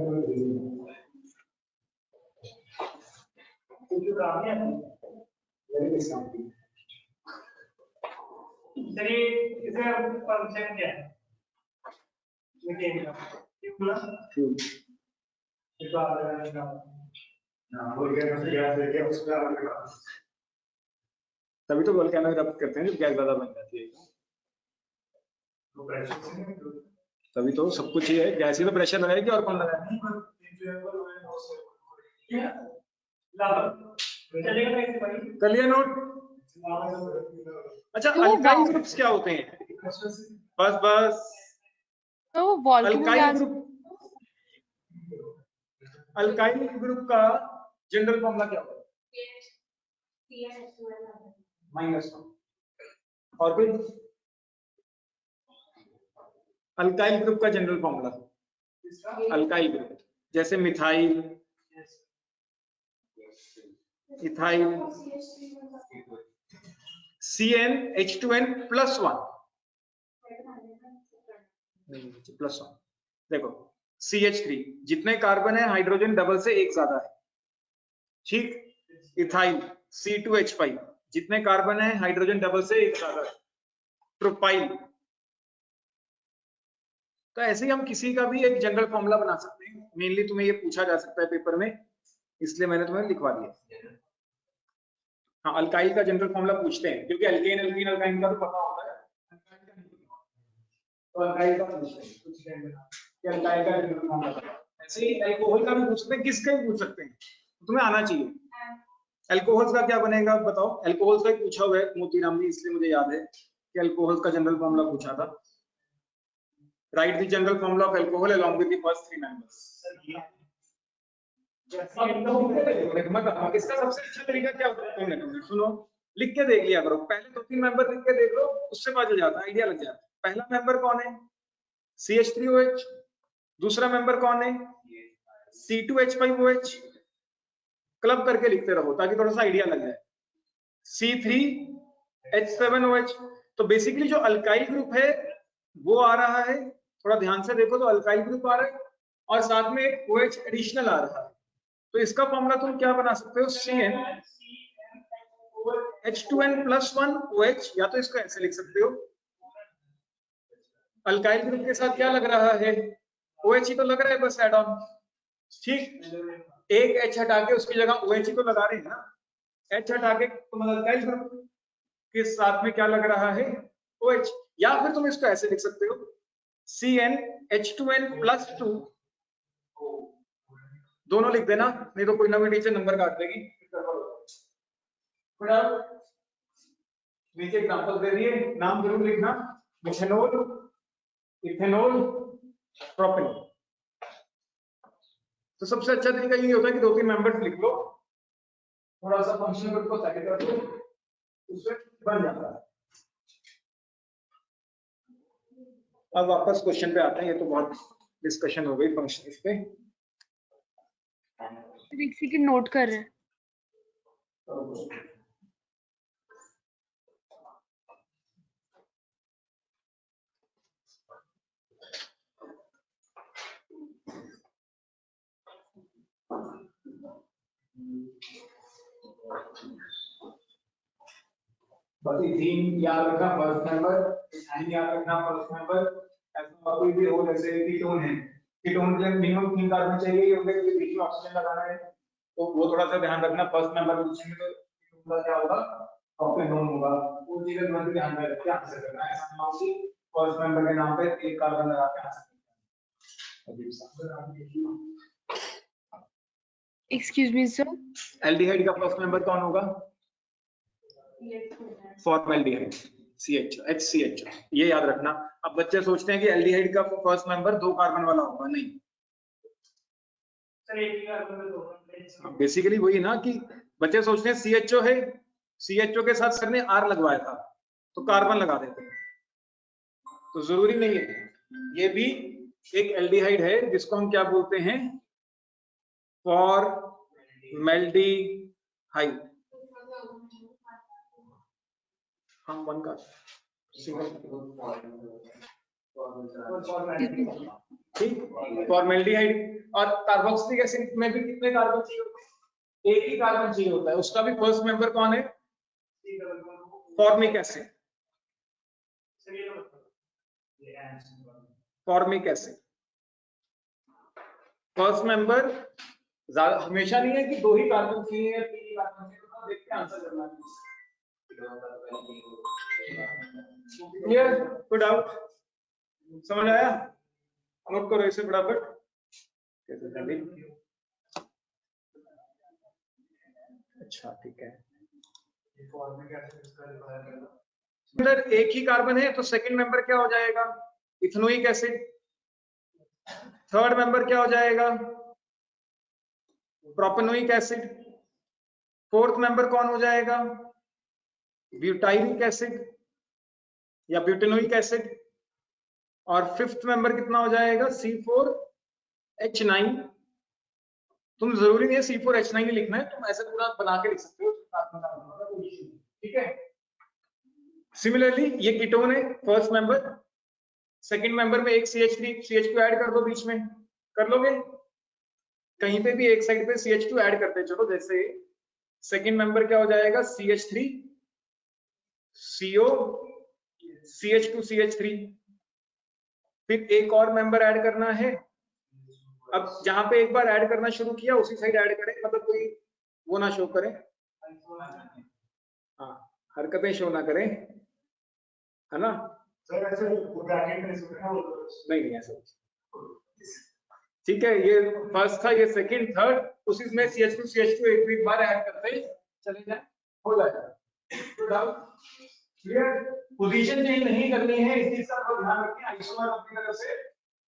कुछ काम है मेरे काम की। चलिए इसे फंक्शन क्या है? मीथेन का बोला तभी तो वोल्केनो इरप्ट करते हैं जब गैस ज्यादा बन जाती है। तभी तो सब कुछ ही है, गैस ही तो प्रेशर लगाएगी और कौन लगाएगा? कर लिया नोट? अच्छा, अल्काइल ग्रुप्स क्या होते हैं? बस तो volcano alkyl gas group, alkyl group का जनरल फॉर्मूला क्या होगा? -1। और कोई? अल्काइल ग्रुप का जनरल फॉर्मूला, अल्काइल ग्रुप जैसे मिथाइल, इथाइल, CnH2n+1 +1। देखो CH3 जितने कार्बन है हाइड्रोजन डबल से एक ज्यादा है। ठीक, इथाइल C2H5 जितने कार्बन है हाइड्रोजन डबल से एक ज्यादा है। प्रोपाइल। तो ऐसे ही हम किसी का भी एक जनरल फॉर्मूला बना सकते हैं। मेनली तुम्हें ये पूछा जा सकता है पेपर में, इसलिए मैंने तुम्हें लिखवा दिया। हाँ, अल्काइल का जनरल फॉर्मूला पूछते हैं क्योंकि एल्केन एल्कीन अल्काइन का तो पता होता है, तो अल्काइल का पूछते हैं कुछ कि अल्काइल का जनरल फॉर्मूला। ऐसे ही अल्कोहल का भी पूछ सकते हैं, किसका भी पूछ सकते हैं, तुम्हें आना चाहिए। अल्कोहल्स का क्या बनेगा बताओ? अल्कोहल्स का पूछा हुआ है मोतीराम ने, इसलिए मुझे याद है कि अल्कोहल्स का जनरल फॉर्मूला पूछा था। Right the general formula of alcohol along with the first 3 members. इसका सबसे अच्छा तरीका क्या होता है? तुमने सुनो, लिख के देख लिया करो। पहले 2-3 मेंबर लिख के देख लो, उससे पता चल जाता है, आइडिया लग जाता है। पहला मेंबर कौन है? CH3OH। दूसरा मेंबर कौन है? C2H5OH। क्लब करके लिखते रहो ताकि थोड़ा सा आइडिया लग जाए। C3H7OH। तो बेसिकली जो अल्काइल ग्रुप है वो आ रहा है, थोड़ा ध्यान से देखो तो अल्काइल ग्रुप आ रहा है और साथ में एक OH एडिशनल आ रहा है। तो इसका फॉर्मूला तुम क्या बना सकते हो? CnH2n+1 OH, या तो इसको ऐसे लिख सकते हो। अल्काइल ग्रुप के साथ क्या लग रहा है? OH ही तो लग रहा है, बस एड ऑन। ठीक, एक H हटा के उसकी जगह OH ही तो लगा रहे हैं ना। H हटा के तुम अल्काइल ग्रुप के साथ में क्या लग रहा है? OH। या फिर तुम इसको ऐसे लिख सकते हो CnH2n+2। दोनों लिख देना, नहीं तो कोई ना कोई टीचर नंबर काट देगी। नीचे एग्जांपल दे दिए, नाम जरूर लिखना। Methanol, ethanol, propanol. तो सबसे अच्छा तरीका ये होता है कि 2-3 मेंबर्स लिख लो, थोड़ा सा फंक्शनल ग्रुप को सेट कर दो, उससे बन जाता है। अब वापस क्वेश्चन पे आते हैं। ये तो बहुत डिस्कशन हो गई फंक्शन इस पे। दीक्षित की नोट कर रहे हैं। बस इथीन याद रखना फर्स्ट मेंबर, इथाइन याद रखना फर्स्ट मेंबर। ऐसा कोई भी हो जैसे कीटोन है, कीटोन के लिए मिनिमम 3 कार्बन चाहिए, ये होगा कि बीच में ऑक्सीजन लगाना है, तो वो थोड़ा सा ध्यान रखना। फर्स्ट मेंबर पूछेंगे तो कीटोन का क्या होगा? प्रोपेनॉल होगा। वो चीजें थोड़ा ध्यान में रख के आंसर करना है। ऐसा ना हो कि फर्स्ट मेंबर के नाम पे एक कार्बन लगा के आ सकते हैं। अजीब सा। Excuse me, sir. एल्डिहाइड का फर्स्ट मेंबर कौन होगा? Formaldehyde, HCH। ये याद रखना। अब बच्चे सोचते हैं कि एल्डिहाइड का फर्स्ट मेंबर 2 कार्बन वाला होगा, नहीं। सर एक ही कार्बन में 2 बेसिकली वही ना कि बच्चे सोचते हैं CHO है, CHO के साथ सर ने R लगवाया था तो कार्बन लगा देते हैं, तो जरूरी नहीं है। ये भी एक एल्डिहाइड है जिसको हम क्या बोलते हैं? फॉर्मेल्डिहाइड। हम वन का सिंगल, ठीक। फॉर्मेल्डिहाइड और कार्बोक्सिलिक एसिड में भी कितने कार्बन चाहिए होते हैं? एक ही कार्बन चाहिए होता है। उसका भी फर्स्ट मेंबर कौन है? Formic acid. Formic acid first member. हमेशा नहीं है कि 2 ही कार्बन चाहिए या 3 ही कार्बन चाहिए, तो देख के आंसर करना है। क्लियर? कोई डाउट? समझ आया? नोट करो इसे फटाफट। अच्छा ठीक है। अंदर एक ही कार्बन है तो सेकंड मेंबर क्या हो जाएगा? Ethanoic acid. थर्ड मेंबर क्या हो जाएगा? Propanoic acid. फोर्थ मेंबर कौन हो जाएगा? ब्यूटाइलिक एसिड या ब्यूटेनोइक एसिड। और फिफ्थ मेंबर कितना हो जाएगा? C4H9। तुम जरूरी नहीं है C4H9 ही लिखना है, तुम ऐसे पूरा बना के लिख सकते हो, ठीक है। सिमिलरली ये कीटोन है फर्स्ट मेंबर, सेकंड मेंबर में एक CH3 CH2 ऐड कर दो, बीच में कर लोगे? कहीं पे भी एक साइड पे CH2 ऐड करते चलो। जैसे सेकंड मेंबर क्या हो जाएगा? CH3 CO CH2 CH3। फिर एक और मेंबर ऐड करना है। अब जहां पे एक बार ऐड करना शुरू किया उसी साइड ऐड करें, मतलब कोई वो ना शो करें, हाँ हरकतें शो ना करें, है ना? सर ऐसे ब्रैकेट में नहीं ऐसा, ठीक है। ये फर्स्ट था, ये सेकंड, थर्ड, उसी में CH2 CH2 एक बार ऐड करते चले जाए, हो जाएगा। क्लियर? पोजीशन चेंज नहीं करनी है, इस चीज का ध्यान रखें। आइसोमर अपनी तरफ से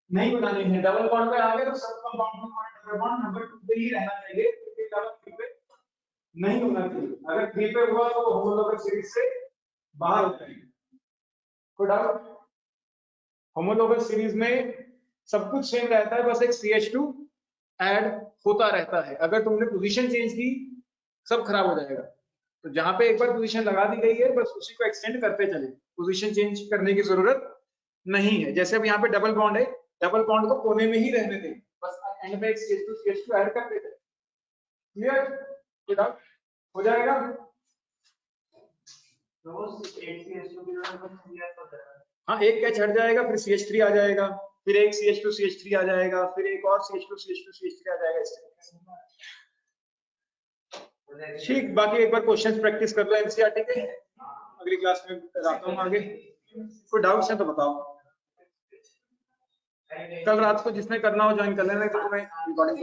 नहीं बनाने हैं। डबल बॉन्ड पे आ गए तो सब कंपाउंड में डबल बॉन्ड नंबर 2 पे ही रहना चाहिए, डबल 3 पे नहीं होना चाहिए। अगर 3 पे हुआ तो होमोलोगस सीरीज से बाहर हो जाएगा। कोई डाउट? होमोलोगस सीरीज में सब कुछ सेम रहता है, बस एक CH2 ऐड होता रहता है। अगर तुमने पोजीशन चेंज की सब खराब हो जाएगा। तो जहां पे एक बार पोजीशन लगा दी गई है बस उसी को एक्सटेंड करते चले, पोजीशन चेंज करने की जरूरत नहीं है। जैसे अब यहाँ पे डबल बॉन्ड है, डबल बॉन्ड को कोने में ही रहने दें, बस एंड में एक CH2 ऐड कर देते। क्लियर? हो जाएगा। हाँ एक कैच हट जाएगा, फिर CH3 आ जाएगा, फिर एक CH2 CH3 आ जाएगा, फिर एक और CH2 CH2 CH3 आ जाएगा। ठीक, बाकी एक बार क्वेश्चंस प्रैक्टिस कर लो एनसीईआरटी के, अगली क्लास में कराता हूँ आगे। कोई डाउट्स है तो बताओ। कल रात को जिसने करना हो ज्वाइन कर लेना, तो तुम्हें रिकॉर्डिंग